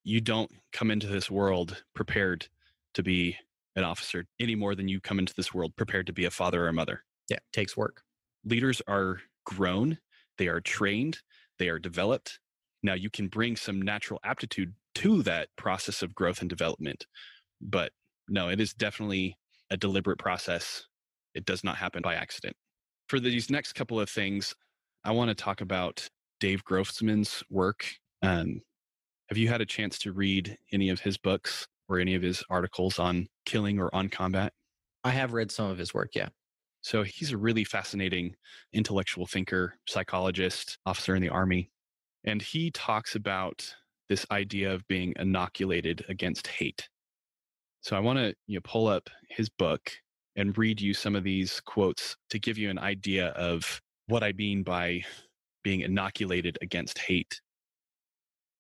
Speaker 4: you don't come into this world prepared to be an officer any more than you come into this world prepared to be a father or a mother.
Speaker 3: Yeah, it takes work.
Speaker 4: Leaders are grown, they are trained, they are developed. Now you can bring some natural aptitude to that process of growth and development, but no, it is definitely a deliberate process. It does not happen by accident. For these next couple of things, I want to talk about Dave Grossman's work. Have you had a chance to read any of his books or any of his articles on killing or on combat?
Speaker 3: I have read some of his work, yeah.
Speaker 4: So he's a really fascinating intellectual thinker, psychologist, officer in the Army. And he talks about this idea of being inoculated against hate. So I want to pull up his book and read you some of these quotes to give you an idea of what I mean by being inoculated against hate.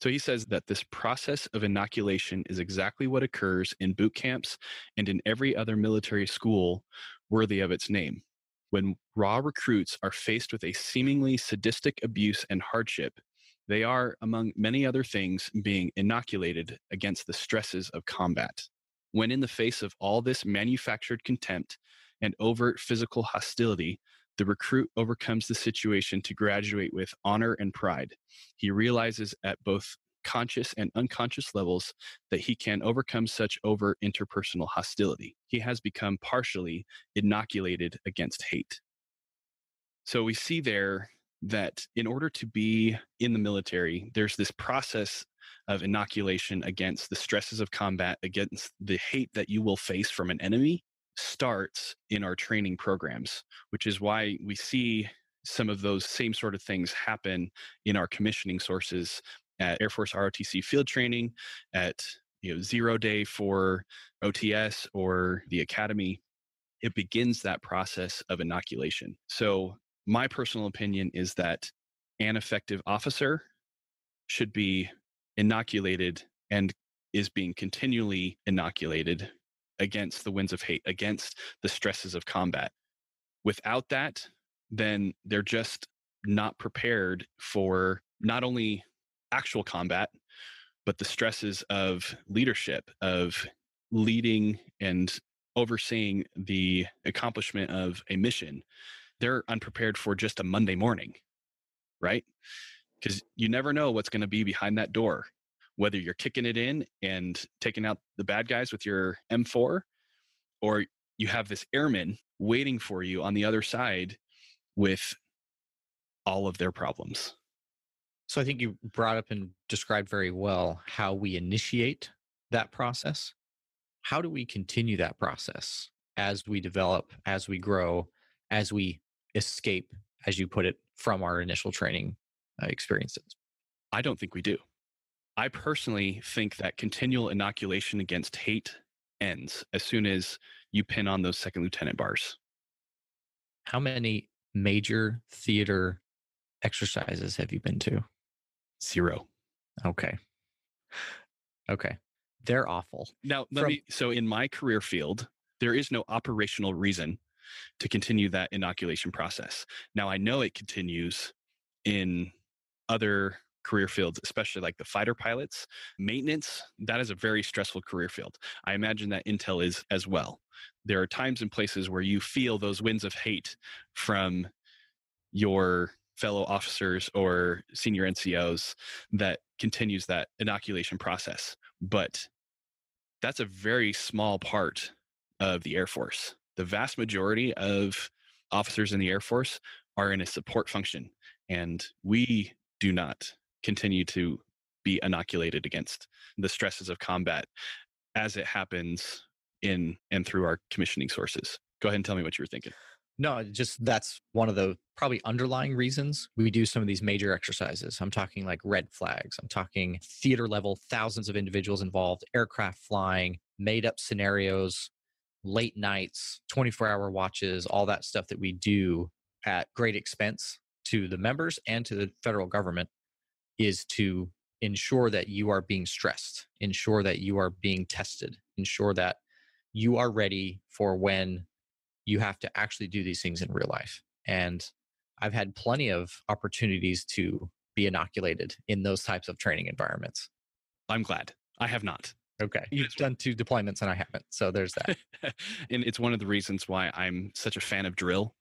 Speaker 4: So he says that this process of inoculation is exactly what occurs in boot camps and in every other military school worthy of its name. When raw recruits are faced with a seemingly sadistic abuse and hardship, they are, among many other things, being inoculated against the stresses of combat. When in the face of all this manufactured contempt and overt physical hostility, the recruit overcomes the situation to graduate with honor and pride. He realizes at both conscious and unconscious levels that he can overcome such overt interpersonal hostility. He has become partially inoculated against hate. So we see there that in order to be in the military, there's this process of inoculation against the stresses of combat, against the hate that you will face from an enemy, starts in our training programs, which is why we see some of those same sort of things happen in our commissioning sources at Air Force ROTC field training, at 0 day for OTS or the academy. It begins that process of inoculation. So my personal opinion is that an effective officer should be inoculated and is being continually inoculated against the winds of hate, against the stresses of combat. Without that, then they're just not prepared for not only actual combat, but the stresses of leadership, of leading and overseeing the accomplishment of a mission. They're unprepared for just a Monday morning, right? Because you never know what's going to be behind that door, whether you're kicking it in and taking out the bad guys with your M4, or you have this airman waiting for you on the other side with all of their problems.
Speaker 3: So I think you brought up and described very well how we initiate that process. How do we continue that process as we develop, as we grow, as we escape, as you put it, from our initial training experiences?
Speaker 4: I don't think we do. I personally think that continual inoculation against hate ends as soon as you pin on those second lieutenant bars.
Speaker 3: How many major theater exercises have you been to?
Speaker 4: 0.
Speaker 3: Okay. They're awful.
Speaker 4: Now, so in my career field, there is no operational reason to continue that inoculation process. Now, I know it continues in other career fields, especially like the fighter pilots. Maintenance, that is a very stressful career field. I imagine that Intel is as well. There are times and places where you feel those winds of hate from your fellow officers or senior NCOs that continues that inoculation process. But that's a very small part of the Air Force. The vast majority of officers in the Air Force are in a support function, and we do not continue to be inoculated against the stresses of combat as it happens in and through our commissioning sources. Go ahead and tell me what you were thinking.
Speaker 3: No, just that's one of the probably underlying reasons we do some of these major exercises. I'm talking like red flags. I'm talking theater level, thousands of individuals involved, aircraft flying, made up scenarios, late nights, 24-hour watches, all that stuff that we do at great expense to the members and to the federal government is to ensure that you are being stressed, ensure that you are being tested, ensure that you are ready for when you have to actually do these things in real life. And I've had plenty of opportunities to be inoculated in those types of training environments.
Speaker 4: I'm glad. I have not.
Speaker 3: Okay. You've done 2 deployments and I haven't. So there's that.
Speaker 4: And it's one of the reasons why I'm such a fan of drill,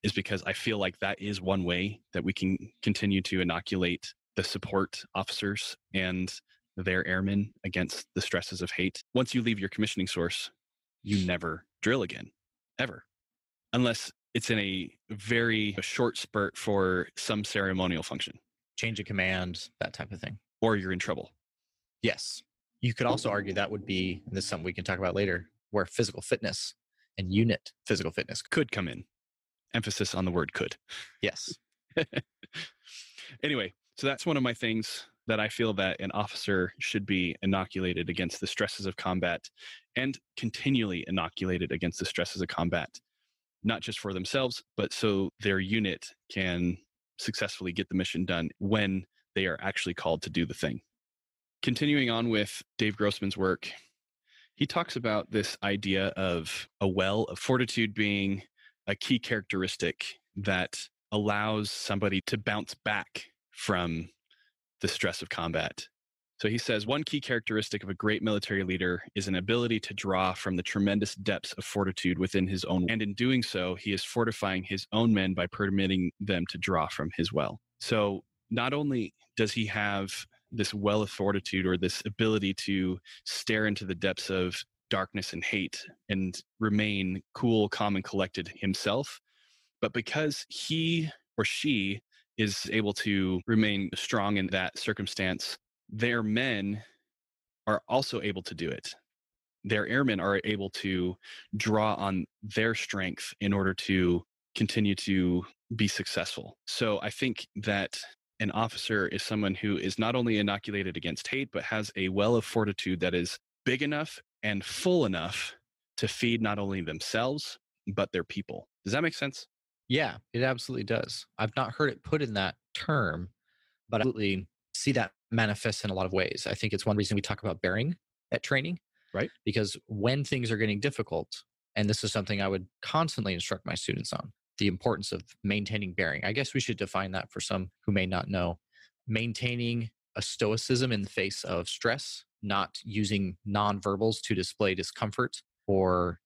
Speaker 4: is because I feel like that is one way that we can continue to inoculate the support officers and their airmen against the stresses of hate. Once you leave your commissioning source, you never drill again, ever. Unless it's in a very short spurt for some ceremonial function.
Speaker 3: Change of command, that type of thing.
Speaker 4: Or you're in trouble.
Speaker 3: Yes. You could also argue that would be, and this is something we can talk about later, where physical fitness and unit physical fitness
Speaker 4: could come in. Emphasis on the word could.
Speaker 3: Yes.
Speaker 4: Anyway, so that's one of my things that I feel that an officer should be inoculated against the stresses of combat, and continually inoculated against the stresses of combat. Not just for themselves, but so their unit can successfully get the mission done when they are actually called to do the thing. Continuing on with Dave Grossman's work, he talks about this idea of a well of fortitude being a key characteristic that allows somebody to bounce back from the stress of combat. So he says, one key characteristic of a great military leader is an ability to draw from the tremendous depths of fortitude within his own. And in doing so, he is fortifying his own men by permitting them to draw from his well. So not only does he have this well of fortitude, or this ability to stare into the depths of darkness and hate and remain cool, calm, and collected himself, but because he or she is able to remain strong in that circumstance, their men are also able to do it. Their airmen are able to draw on their strength in order to continue to be successful. So I think that an officer is someone who is not only inoculated against hate, but has a well of fortitude that is big enough and full enough to feed not only themselves, but their people. Does that make sense?
Speaker 3: Yeah, it absolutely does. I've not heard it put in that term, but I absolutely see that manifest in a lot of ways. I think it's one reason we talk about bearing at training,
Speaker 4: right?
Speaker 3: Because when things are getting difficult, and this is something I would constantly instruct my students on, the importance of maintaining bearing. I guess we should define that for some who may not know. Maintaining a stoicism in the face of stress, not using nonverbals to display discomfort or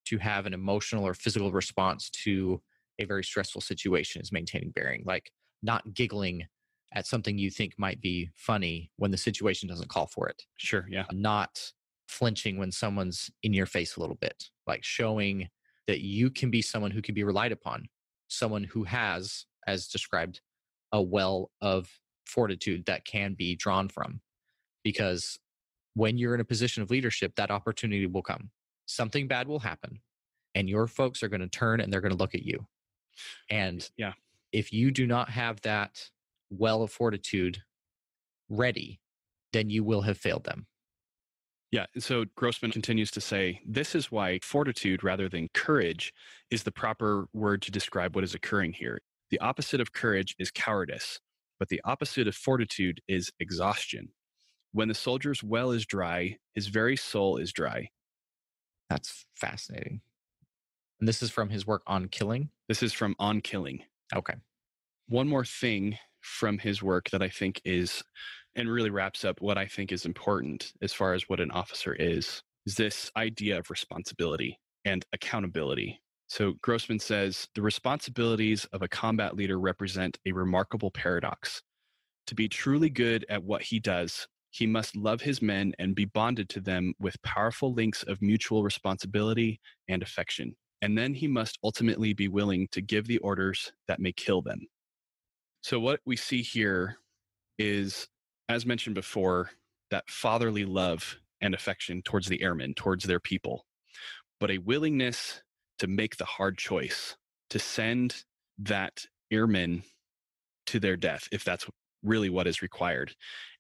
Speaker 3: to have an emotional or physical response to a very stressful situation, is maintaining bearing. Like not giggling at something you think might be funny when the situation doesn't call for it.
Speaker 4: Sure, yeah.
Speaker 3: Not flinching when someone's in your face a little bit, like showing that you can be someone who can be relied upon, someone who has, as described, a well of fortitude that can be drawn from. Because when you're in a position of leadership, that opportunity will come. Something bad will happen, and your folks are going to turn and they're going to look at you. And
Speaker 4: yeah,
Speaker 3: if you do not have that well of fortitude ready, then you will have failed them.
Speaker 4: Yeah. So Grossman continues to say, this is why fortitude rather than courage is the proper word to describe what is occurring here. The opposite of courage is cowardice, but the opposite of fortitude is exhaustion. When the soldier's well is dry, his very soul is dry.
Speaker 3: That's fascinating. And this is from his work on killing?
Speaker 4: This is from On Killing.
Speaker 3: Okay.
Speaker 4: One more thing from his work that I think is, and really wraps up what I think is important as far as what an officer is this idea of responsibility and accountability. So Grossman says, the responsibilities of a combat leader represent a remarkable paradox. To be truly good at what he does, he must love his men and be bonded to them with powerful links of mutual responsibility and affection. And then he must ultimately be willing to give the orders that may kill them. So what we see here is, as mentioned before, that fatherly love and affection towards the airmen, towards their people, but a willingness to make the hard choice, to send that airman to their death, if that's really what is required,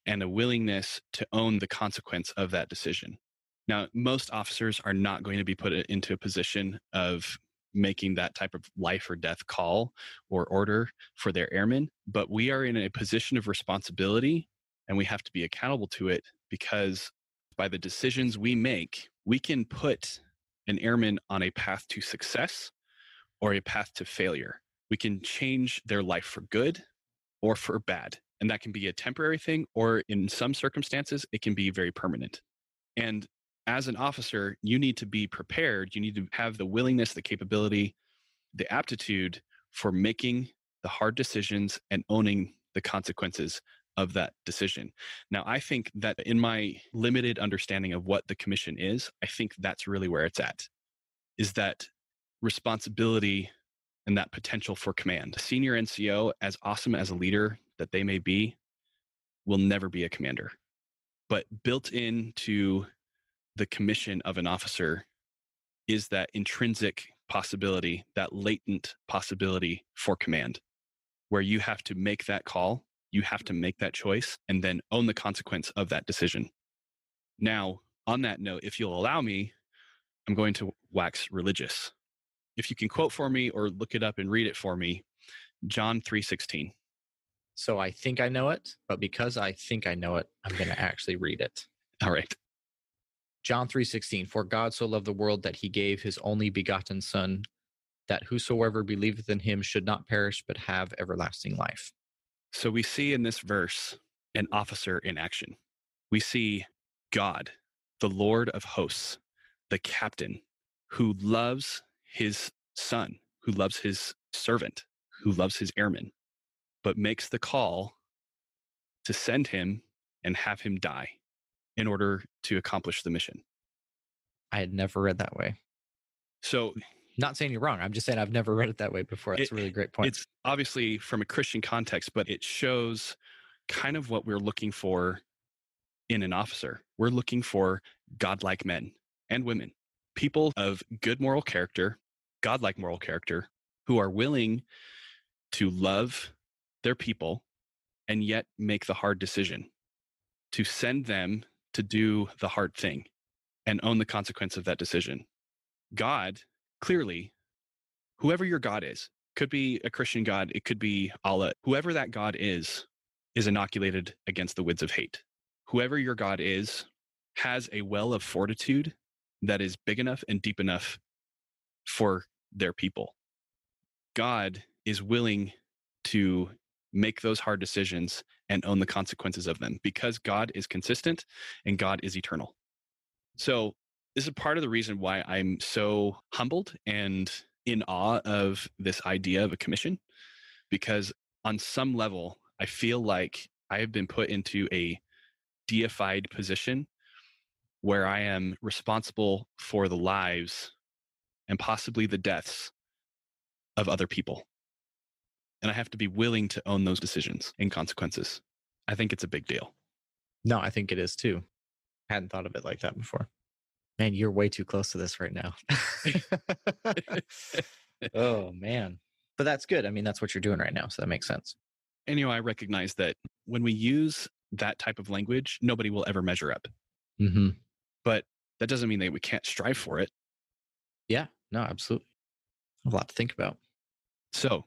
Speaker 4: and a willingness to own the consequence of that decision. Now, most officers are not going to be put into a position of making that type of life or death call or order for their airmen, but we are in a position of responsibility and we have to be accountable to it, because by the decisions we make, we can put an airman on a path to success or a path to failure. We can change their life for good or for bad. And that can be a temporary thing, or in some circumstances, it can be very permanent. And as an officer, you need to be prepared. You need to have the willingness, the capability, the aptitude for making the hard decisions and owning the consequences of that decision. Now, I think that in my limited understanding of what the commission is, I think that's really where it's at, is that responsibility and that potential for command. A senior NCO, as awesome as a leader that they may be, will never be a commander. But built into the commission of an officer is that intrinsic possibility, that latent possibility for command, where you have to make that call, you have to make that choice, and then own the consequence of that decision. Now, on that note, if you'll allow me, I'm going to wax religious. If you can quote for me or look it up and read it for me, John 3:16.
Speaker 3: So I think I know it, but because I think I know it, I'm going to actually read it.
Speaker 4: All right.
Speaker 3: John 3:16, for God so loved the world that he gave his only begotten Son, that whosoever believeth in him should not perish, but have everlasting life.
Speaker 4: So we see in this verse an officer in action. We see God, the Lord of hosts, the captain, who loves his son, who loves his servant, who loves his airman, but makes the call to send him and have him die in order to accomplish the mission.
Speaker 3: I had never read that way.
Speaker 4: So,
Speaker 3: not saying you're wrong. I'm just saying I've never read it that way before. That's a really great point.
Speaker 4: It's obviously from a Christian context, but it shows kind of what we're looking for in an officer. We're looking for godlike men and women, people of good moral character, godlike moral character, who are willing to love their people and yet make the hard decision to send them to do the hard thing and own the consequence of that decision. God, clearly, whoever your God is, could be a Christian God, it could be Allah, whoever that God is inoculated against the winds of hate. Whoever your God is has a well of fortitude that is big enough and deep enough for their people. God is willing to make those hard decisions and own the consequences of them, because God is consistent and God is eternal. So this is part of the reason why I'm so humbled and in awe of this idea of a commission, because on some level, I feel like I have been put into a deified position where I am responsible for the lives and possibly the deaths of other people. And I have to be willing to own those decisions and consequences. I think it's a big deal.
Speaker 3: No, I think it is too. I hadn't thought of it like that before. Man, you're way too close to this right now. Oh, man. But that's good. I mean, that's what you're doing right now. So that makes sense.
Speaker 4: And, I recognize that when we use that type of language, nobody will ever measure up.
Speaker 3: Mm-hmm.
Speaker 4: But that doesn't mean that we can't strive for it.
Speaker 3: Yeah, no, absolutely. A lot to think about.
Speaker 4: So,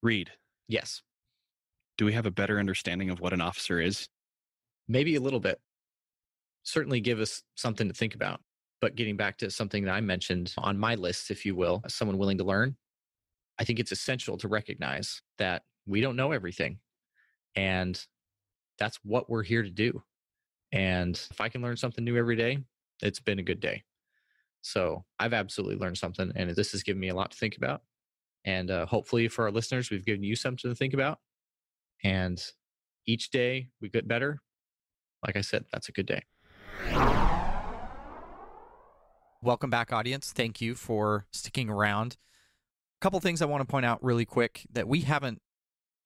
Speaker 4: Reed.
Speaker 3: Yes.
Speaker 4: Do we have a better understanding of what an officer is?
Speaker 3: Maybe a little bit. Certainly give us something to think about. But getting back to something that I mentioned on my list, if you will, as someone willing to learn, I think it's essential to recognize that we don't know everything. And that's what we're here to do. And if I can learn something new every day, it's been a good day. So I've absolutely learned something, and this has given me a lot to think about. And hopefully for our listeners, we've given you something to think about. And each day we get better. Like I said, that's a good day.
Speaker 5: Welcome back, audience. Thank you for sticking around. A couple things I want to point out really quick that we haven't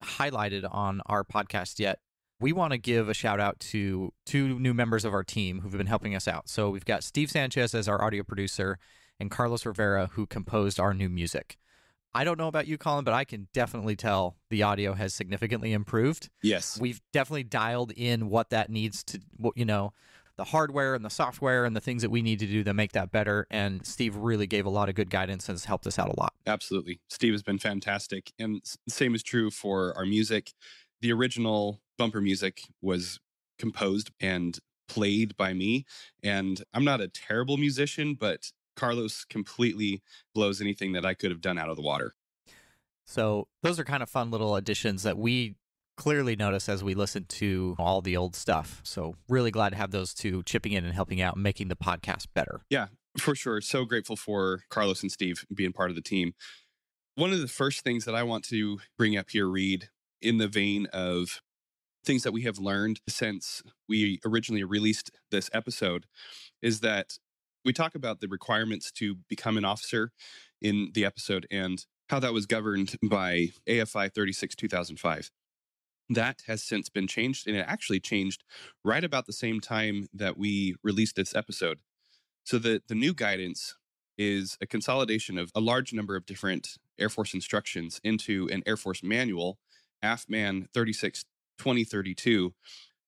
Speaker 5: highlighted on our podcast yet. We want to give a shout out to two new members of our team who've been helping us out. So we've got Stephan Sanchez as our audio producer and Carlos Rivera, who composed our new music. I don't know about you, Colin, but I can definitely tell the audio has significantly improved.
Speaker 2: Yes.
Speaker 5: We've definitely dialed in what that needs to, the hardware and the software and the things that we need to do to make that better. And Steve really gave a lot of good guidance and has helped us out a lot.
Speaker 2: Absolutely. Steve has been fantastic. And the same is true for our music. The original bumper music was composed and played by me. And I'm not a terrible musician, but Carlos completely blows anything that I could have done out of the water.
Speaker 5: So those are kind of fun little additions that we clearly notice as we listen to all the old stuff. So really glad to have those two chipping in and helping out and making the podcast better.
Speaker 2: Yeah, for sure. So grateful for Carlos and Steve being part of the team. One of the first things that I want to bring up here, Reed, in the vein of things that we have learned since we originally released this episode, is that we talk about the requirements to become an officer in the episode and how that was governed by AFI 36-2005. That has since been changed, and it actually changed right about the same time that we released this episode. So the new guidance is a consolidation of a large number of different Air Force instructions into an Air Force manual, AFMAN 36-2032,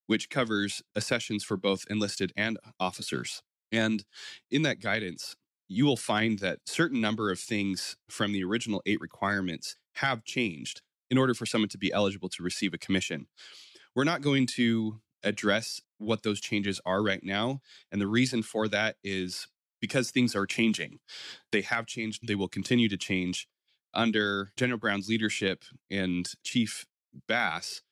Speaker 2: which covers accessions for both enlisted and officers. And in that guidance, you will find that certain number of things from the original 8 requirements have changed in order for someone to be eligible to receive a commission. We're not going to address what those changes are right now. And the reason for that is because things are changing. They have changed. They will continue to change under General Brown's leadership and Chief Bass.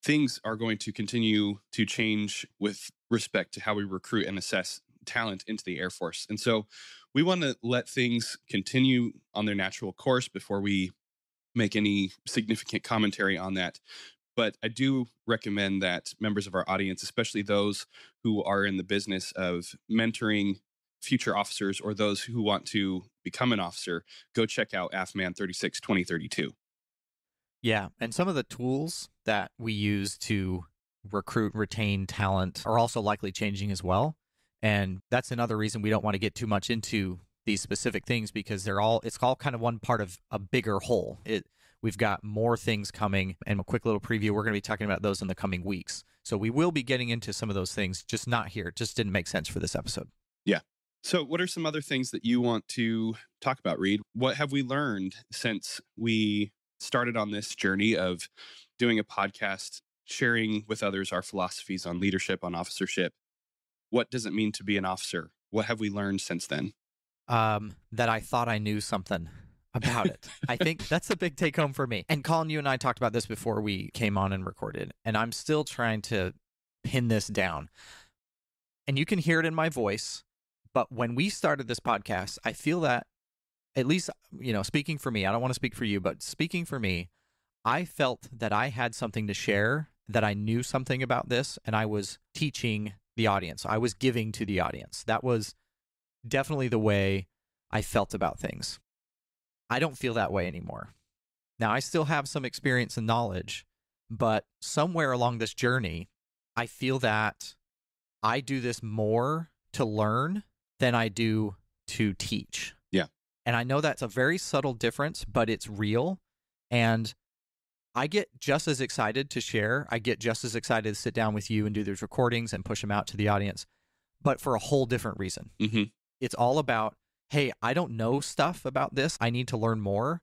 Speaker 2: Things are going to continue to change with respect to how we recruit and assess talent into the Air Force. And so we want to let things continue on their natural course before we make any significant commentary on that. But I do recommend that members of our audience, especially those who are in the business of mentoring future officers or those who want to become an officer, go check out AFMAN 36-2032.
Speaker 5: Yeah, and some of the tools that we use to recruit, retain talent are also likely changing as well. And that's another reason we don't want to get too much into these specific things, because it's all kind of one part of a bigger whole. We've got more things coming, and a quick little preview. We're going to be talking about those in the coming weeks. So we will be getting into some of those things, just not here. It just didn't make sense for this episode.
Speaker 2: Yeah. So what are some other things that you want to talk about, Reed? What have we learned since we started on this journey of doing a podcast, sharing with others our philosophies on leadership, on officership? What does it mean to be an officer? What have we learned since then?
Speaker 5: That I thought I knew something about it. I think that's a big take home for me. And Colin, you and I talked about this before we came on and recorded, and I'm still trying to pin this down. And you can hear it in my voice, but when we started this podcast, I feel that, at least, speaking for me, I don't want to speak for you, but speaking for me, I felt that I had something to share, that I knew something about this, and I was teaching the audience. I was giving to the audience. That was definitely the way I felt about things. I don't feel that way anymore. Now, I still have some experience and knowledge, but somewhere along this journey, I feel that I do this more to learn than I do to teach.
Speaker 2: Yeah.
Speaker 5: And I know that's a very subtle difference, but it's real. And I get just as excited to share. I get just as excited to sit down with you and do these recordings and push them out to the audience, but for a whole different reason.
Speaker 2: Mm-hmm.
Speaker 5: It's all about, hey, I don't know stuff about this. I need to learn more.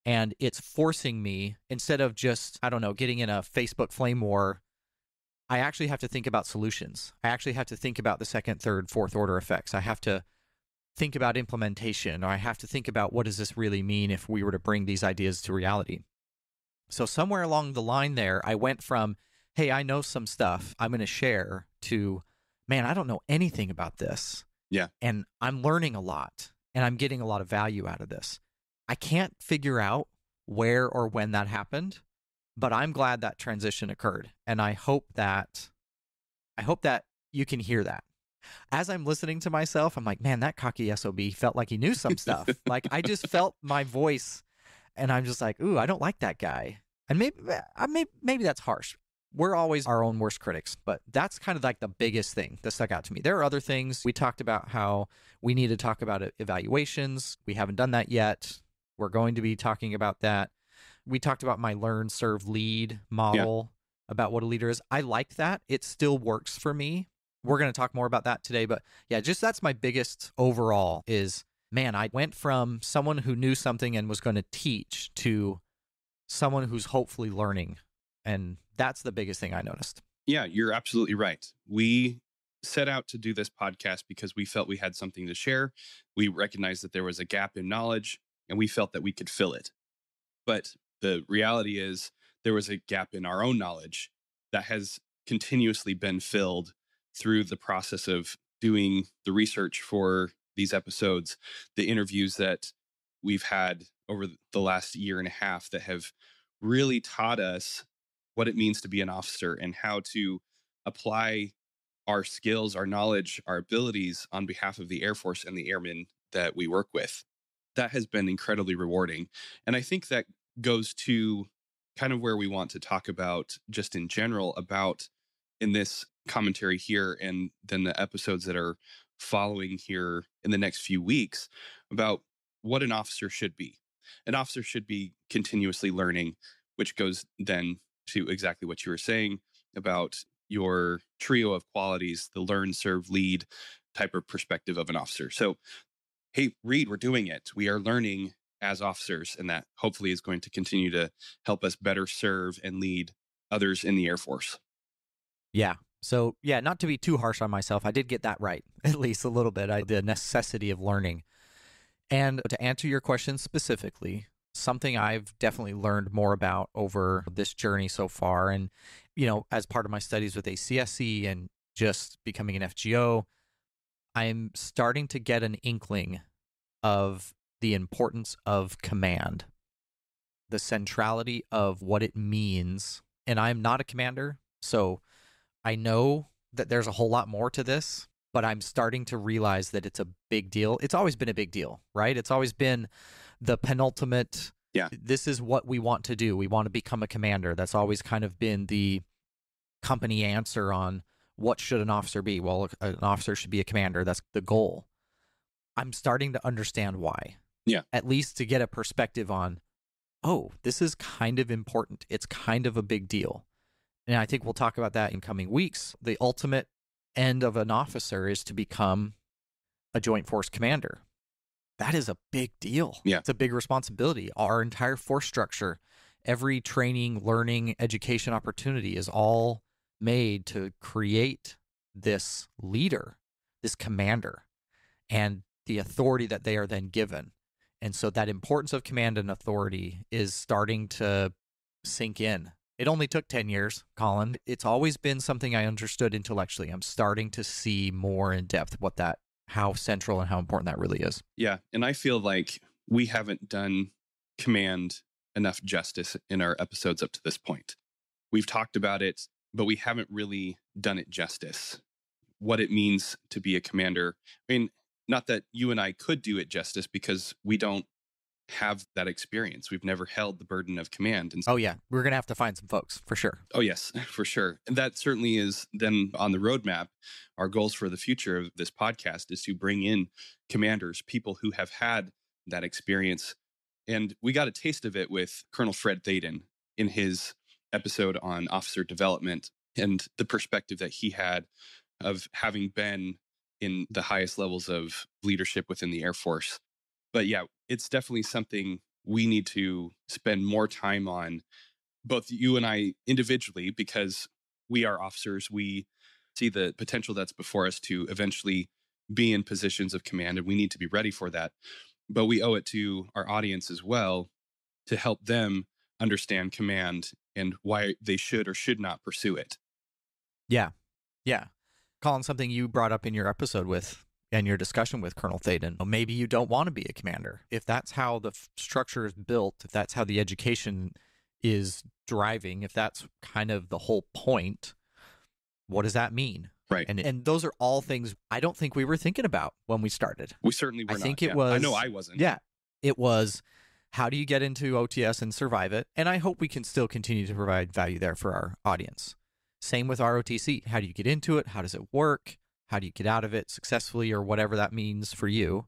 Speaker 5: And it's forcing me, instead of just, getting in a Facebook flame war, I actually have to think about solutions. I actually have to think about the second, third, fourth order effects. I have to think about implementation, or I have to think about what does this really mean if we were to bring these ideas to reality. So somewhere along the line there, I went from, hey, I know some stuff I'm going to share to, man, I don't know anything about this.
Speaker 2: Yeah.
Speaker 5: And I'm learning a lot and I'm getting a lot of value out of this. I can't figure out where or when that happened, but I'm glad that transition occurred. And I hope that you can hear that. As I'm listening to myself, I'm like, man, that cocky SOB felt like he knew some stuff. Like I just felt my voice and I'm just like, ooh, I don't like that guy. And maybe that's harsh. We're always our own worst critics, but that's kind of like the biggest thing that stuck out to me. There are other things. We talked about how we need to talk about evaluations. We haven't done that yet. We're going to be talking about that. We talked about my learn, serve, lead model, about what a leader is. I like that. It still works for me. We're going to talk more about that today, but yeah, just that's my biggest overall is, man, I went from someone who knew something and was going to teach to someone who's hopefully learning. And that's the biggest thing I noticed.
Speaker 2: Yeah, you're absolutely right. We set out to do this podcast because we felt we had something to share. We recognized that there was a gap in knowledge and we felt that we could fill it. But the reality is there was a gap in our own knowledge that has continuously been filled through the process of doing the research for these episodes, the interviews that we've had over the last year and a half that have really taught us what it means to be an officer and how to apply our skills, our knowledge, our abilities on behalf of the Air Force and the airmen that we work with. That has been incredibly rewarding. And I think that goes to kind of where we want to talk about just in general about in this commentary here and then the episodes that are following here in the next few weeks about what an officer should be. An officer should be continuously learning, which goes then to exactly what you were saying about your trio of qualities, the learn, serve, lead type of perspective of an officer. So, hey, Reed, we're doing it. We are learning as officers, and that hopefully is going to continue to help us better serve and lead others in the Air Force.
Speaker 5: Yeah. So, yeah, not to be too harsh on myself, I did get that right, at least a little bit. The necessity of learning. And to answer your question specifically, something I've definitely learned more about over this journey so far, and, as part of my studies with ACSC and just becoming an FGO, I'm starting to get an inkling of the importance of command, the centrality of what it means. And I'm not a commander, so I know that there's a whole lot more to this, but I'm starting to realize that it's a big deal. It's always been a big deal, right? It's always been the penultimate, this is what we want to do. We want to become a commander. That's always kind of been the company answer on what should an officer be. Well, an officer should be a commander. That's the goal. I'm starting to understand why.
Speaker 2: Yeah.
Speaker 5: At least to get a perspective on, oh, this is kind of important. It's kind of a big deal. And I think we'll talk about that in coming weeks. The ultimate end of an officer is to become a Joint Force commander. That is a big deal.
Speaker 2: Yeah.
Speaker 5: It's a big responsibility. Our entire force structure, every training, learning, education opportunity is all made to create this leader, this commander, and the authority that they are then given. And so that importance of command and authority is starting to sink in. It only took 10 years, Colin. It's always been something I understood intellectually. I'm starting to see more in depth how central and how important that really is.
Speaker 2: Yeah. And I feel like we haven't done command enough justice in our episodes up to this point. We've talked about it, but we haven't really done it justice. What it means to be a commander. I mean, not that you and I could do it justice because we don't have that experience. We've never held the burden of command. And
Speaker 5: oh, yeah. We're going to have to find some folks for sure.
Speaker 2: Oh, yes, for sure. And that certainly is then on the roadmap. Our goals for the future of this podcast is to bring in commanders, people who have had that experience. And we got a taste of it with Colonel Fred Thaden in his episode on officer development and the perspective that he had of having been in the highest levels of leadership within the Air Force. But yeah, it's definitely something we need to spend more time on, both you and I individually, because we are officers. We see the potential that's before us to eventually be in positions of command, and we need to be ready for that. But we owe it to our audience as well to help them understand command and why they should or should not pursue it.
Speaker 5: Yeah. Yeah. Colin, something you brought up in your episode with and your discussion with Colonel Thaden, maybe you don't want to be a commander. If that's how the structure is built, if that's how the education is driving, if that's kind of the whole point, what does that mean?
Speaker 2: Right.
Speaker 5: And those are all things I don't think we were thinking about when we started.
Speaker 2: We certainly were
Speaker 5: I think
Speaker 2: not.
Speaker 5: it was.
Speaker 2: I know I wasn't.
Speaker 5: Yeah. It was, how do you get into OTS and survive it? And I hope we can still continue to provide value there for our audience. Same with ROTC. How do you get into it? How does it work? How do you get out of it successfully, or whatever that means for you?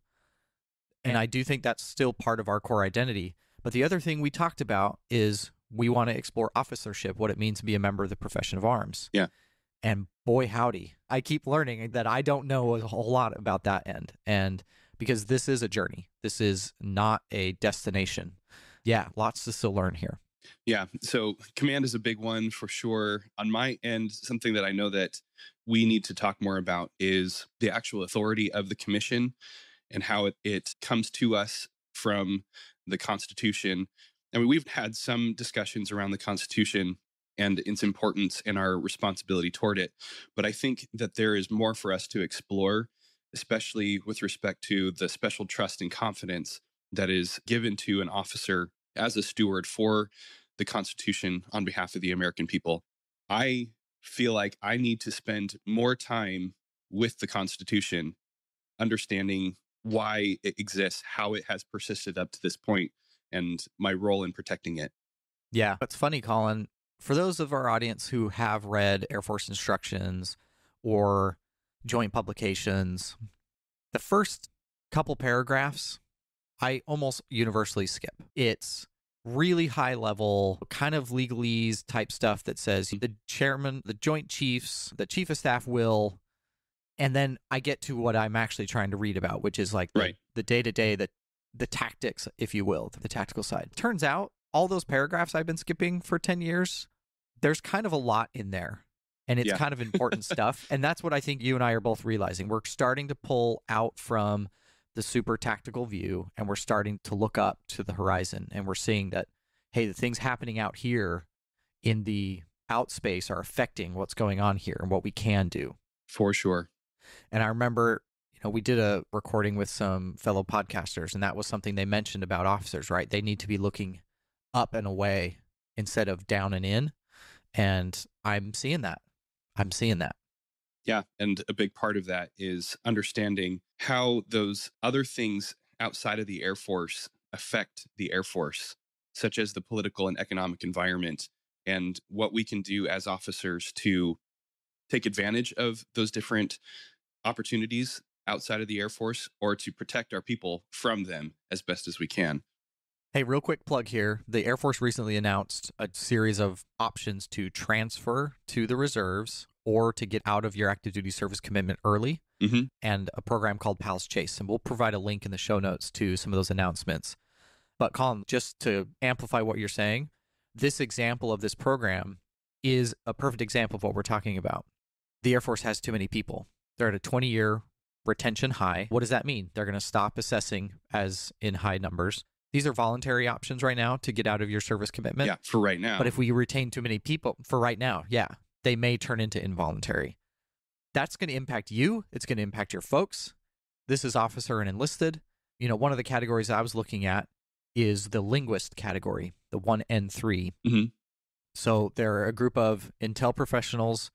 Speaker 5: And I do think that's still part of our core identity. But the other thing we talked about is we want to explore officership, what it means to be a member of the profession of arms.
Speaker 2: Yeah.
Speaker 5: And boy, howdy, I keep learning that I don't know a whole lot about that end. And because this is a journey, this is not a destination. Yeah, lots to still learn here.
Speaker 2: Yeah. So command is a big one for sure. On my end, something that I know that we need to talk more about is the actual authority of the commission and how it comes to us from the Constitution. I mean, we've had some discussions around the Constitution and its importance and our responsibility toward it. But I think that there is more for us to explore, especially with respect to the special trust and confidence that is given to an officer as a steward for the Constitution on behalf of the American people. I feel like I need to spend more time with the Constitution, understanding why it exists, how it has persisted up to this point, and my role in protecting it.
Speaker 5: Yeah. It's funny, Colin, for those of our audience who have read Air Force instructions or joint publications, the first couple paragraphs, I almost universally skip. It's really high level, kind of legalese type stuff that says the chairman, the joint chiefs, the chief of staff will, and then I get to what I'm actually trying to read about, which is like the day-to-day, the tactics, if you will, the tactical side. Turns out all those paragraphs I've been skipping for 10 years, there's kind of a lot in there, and it's kind of important stuff. And that's what I think you and I are both realizing. We're starting to pull out from the super tactical view, and we're starting to look up to the horizon, and we're seeing that, hey, the things happening out here in the outspace are affecting what's going on here and what we can do.
Speaker 2: For sure.
Speaker 5: And I remember, we did a recording with some fellow podcasters, and that was something they mentioned about officers, right? They need to be looking up and away instead of down and in. And I'm seeing that. Yeah.
Speaker 2: And a big part of that is understanding how those other things outside of the Air Force affect the Air Force, such as the political and economic environment, and what we can do as officers to take advantage of those different opportunities outside of the Air Force, or to protect our people from them as best as we can.
Speaker 5: Hey, real quick plug here. The Air Force recently announced a series of options to transfer to the reserves or to get out of your active duty service commitment early, and a program called PALS Chase. And we'll provide a link in the show notes to some of those announcements. But Colin, just to amplify what you're saying, this example of this program is a perfect example of what we're talking about. The Air Force has too many people. They're at a 20-year retention high. What does that mean? They're going to stop assessing as in high numbers. These are voluntary options right now to get out of your service commitment.
Speaker 2: Yeah, for right now.
Speaker 5: But if we retain too many people for right now, they may turn into involuntary. That's going to impact you. It's going to impact your folks. This is officer and enlisted. One of the categories I was looking at is the linguist category, the 1N3. So they're a group of intel professionals,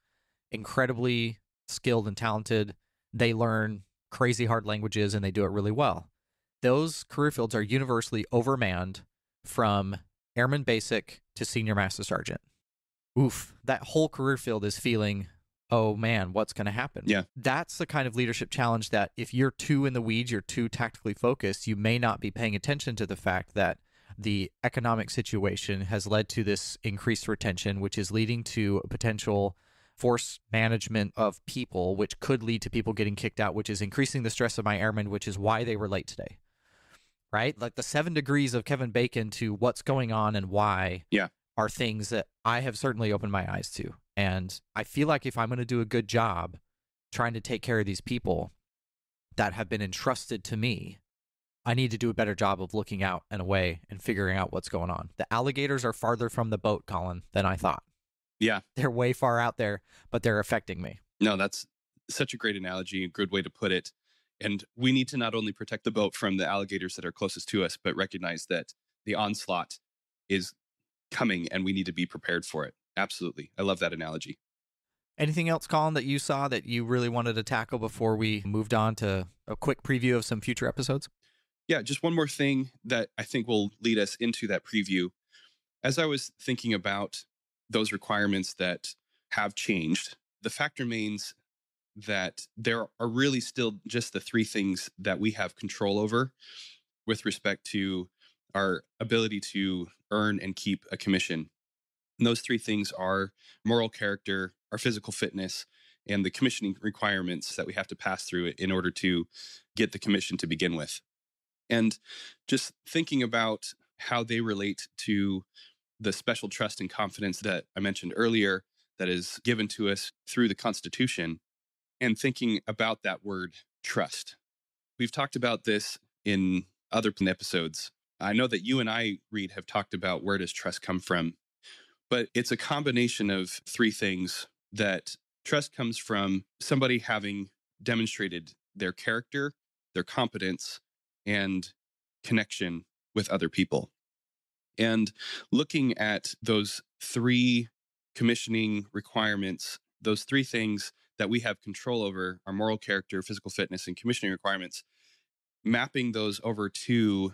Speaker 5: incredibly skilled and talented. They learn crazy hard languages and they do it really well. Those career fields are universally overmanned from airman basic to senior master sergeant. Oof, that whole career field is feeling, oh man, what's going to happen?
Speaker 2: Yeah.
Speaker 5: That's the kind of leadership challenge that if you're too in the weeds, you're too tactically focused, you may not be paying attention to the fact that the economic situation has led to this increased retention, which is leading to a potential force management of people, which could lead to people getting kicked out, which is increasing the stress of my airmen, which is why they were late today. Right? Like the 7 degrees of Kevin Bacon to what's going on and why are things that I have certainly opened my eyes to. And I feel like if I'm going to do a good job trying to take care of these people that have been entrusted to me, I need to do a better job of looking out and away and figuring out what's going on. The alligators are farther from the boat, Colin, than I thought.
Speaker 2: Yeah.
Speaker 5: They're way far out there, but they're affecting me.
Speaker 2: No, that's such a great analogy, a good way to put it. And we need to not only protect the boat from the alligators that are closest to us, but recognize that the onslaught is coming and we need to be prepared for it. Absolutely. I love that analogy.
Speaker 5: Anything else, Colin, that you saw that you really wanted to tackle before we moved on to a quick preview of some future episodes?
Speaker 2: Yeah, just one more thing that I think will lead us into that preview. As I was thinking about those requirements that have changed, the fact remains that there are really still just the three things that we have control over with respect to our ability to earn and keep a commission. And those three things are moral character, our physical fitness, and the commissioning requirements that we have to pass through in order to get the commission to begin with. And just thinking about how they relate to the special trust and confidence that I mentioned earlier that is given to us through the Constitution, and thinking about that word trust. We've talked about this in other episodes. I know that you and I, Reed, have talked about where does trust come from, but it's a combination of three things. That trust comes from somebody having demonstrated their character, their competence, and connection with other people. And looking at those three commissioning requirements, those three things that we have control over, our moral character, physical fitness, and commissioning requirements, mapping those over to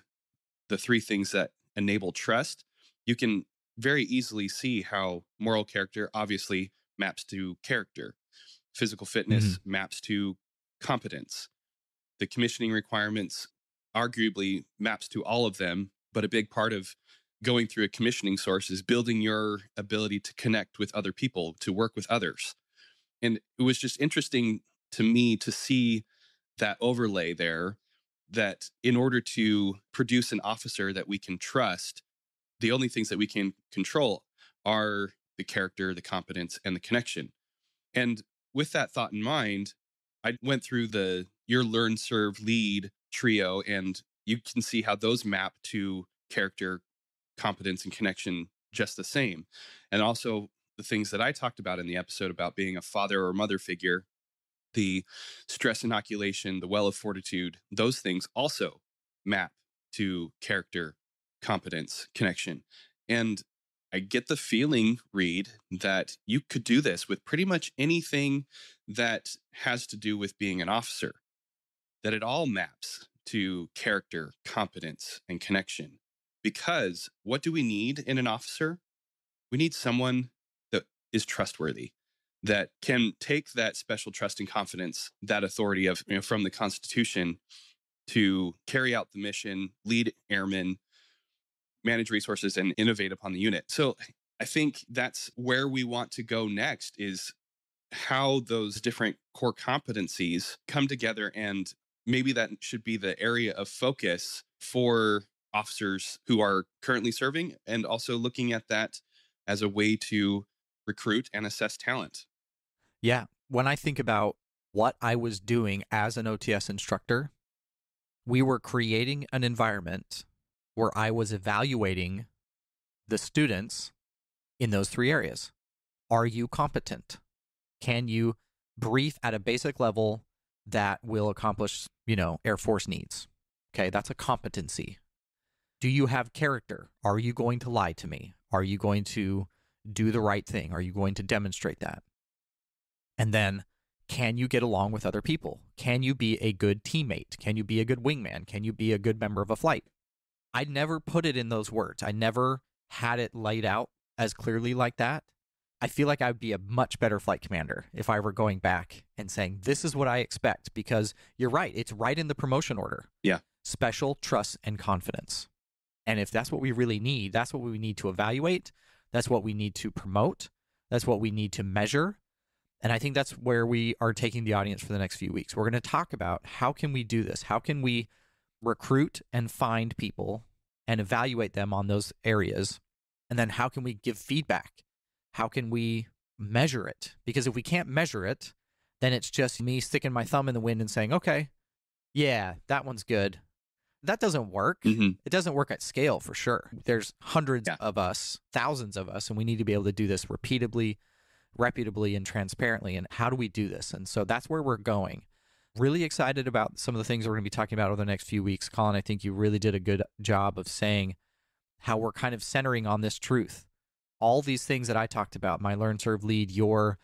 Speaker 2: the three things that enable trust, you can very easily see how moral character obviously maps to character. Physical fitness maps to competence. The commissioning requirements arguably maps to all of them, but a big part of going through a commissioning source is building your ability to connect with other people, to work with others. And it was just interesting to me to see that overlay there, that in order to produce an officer that we can trust, the only things that we can control are the character, the competence, and the connection. And with that thought in mind, I went through the your learn, serve, lead trio, and you can see how those map to character, competence, and connection just the same. And also the things that I talked about in the episode about being a father or mother figure, the stress inoculation, the well of fortitude, those things also map to character, competence, connection. And I get the feeling, Reed, that you could do this with pretty much anything that has to do with being an officer, that it all maps to character, competence, and connection. Because what do we need in an officer? We need someone that is trustworthy, that can take that special trust and confidence, that authority of, from the Constitution to carry out the mission, lead airmen, manage resources, and innovate upon the unit. So I think that's where we want to go next, is how those different core competencies come together. And maybe that should be the area of focus for officers who are currently serving, and also looking at that as a way to recruit and assess talent.
Speaker 5: Yeah. When I think about what I was doing as an OTS instructor, we were creating an environment where I was evaluating the students in those three areas. Are you competent? Can you brief at a basic level that will accomplish, Air Force needs? Okay, that's a competency. Do you have character? Are you going to lie to me? Are you going to do the right thing? Are you going to demonstrate that? And then, can you get along with other people? Can you be a good teammate? Can you be a good wingman? Can you be a good member of a flight? I never put it in those words. I never had it laid out as clearly like that. I feel like I would be a much better flight commander if I were going back and saying, this is what I expect, because you're right. It's right in the promotion order.
Speaker 2: Yeah.
Speaker 5: Special trust and confidence. And if that's what we really need, that's what we need to evaluate. That's what we need to promote. That's what we need to measure. And I think that's where we are taking the audience for the next few weeks. We're going to talk about how can we do this? How can we recruit and find people and evaluate them on those areas? And then how can we give feedback? How can we measure it? Because if we can't measure it, then it's just me sticking my thumb in the wind and saying, okay, yeah, that one's good. That doesn't work.
Speaker 2: Mhm.
Speaker 5: It doesn't work at scale for sure. There's hundreds
Speaker 2: Yeah.
Speaker 5: of us, thousands of us, and we need to be able to do this repeatably, reputably, and transparently. And how do we do this? And so that's where we're going. Really excited about some of the things we're going to be talking about over the next few weeks. Colin, I think you really did a good job of saying how we're kind of centering on this truth. All these things that I talked about, my learn, serve, lead, your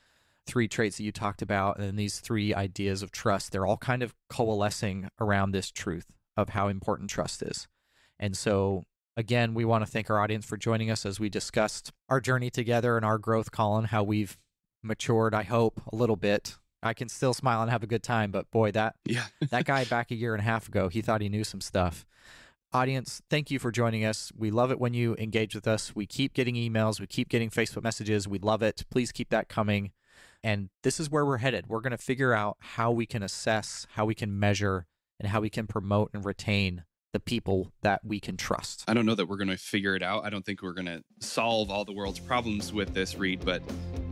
Speaker 5: 3 traits that you talked about, and these 3 ideas of trust, they're all kind of coalescing around this truth of how important trust is. And so, again, we want to thank our audience for joining us as we discussed our journey together and our growth, Colin, how we've matured, I hope, a little bit. I can still smile and have a good time, but boy, that guy back a year and a half ago, he thought he knew some stuff. Audience, thank you for joining us. We love it when you engage with us. We keep getting emails. We keep getting Facebook messages. We love it. Please keep that coming. And this is where we're headed. We're going to figure out how we can assess, how we can measure, and how we can promote and retain the people that we can trust.
Speaker 2: I don't know that we're going to figure it out. I don't think we're going to solve all the world's problems with this, Reed, but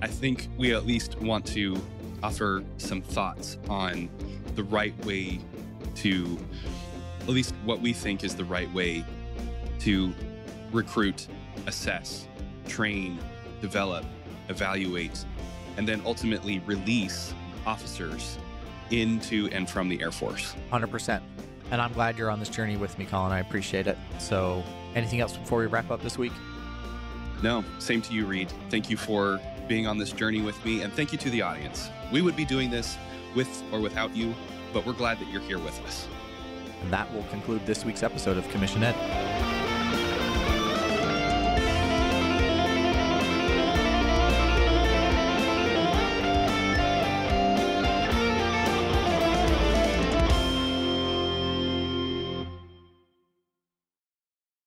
Speaker 2: I think we at least want to offer some thoughts on the right way to, at least what we think is the right way to recruit, assess, train, develop, evaluate, and then ultimately release officers into and from the Air Force.
Speaker 5: 100%. And I'm glad you're on this journey with me, Colin. I appreciate it. So anything else before we wrap up this week?
Speaker 2: No, same to you, Reed. Thank you for being on this journey with me, and thank you to the audience. We would be doing this with or without you, but we're glad that you're here with us.
Speaker 5: And that will conclude this week's episode of Commission Ed.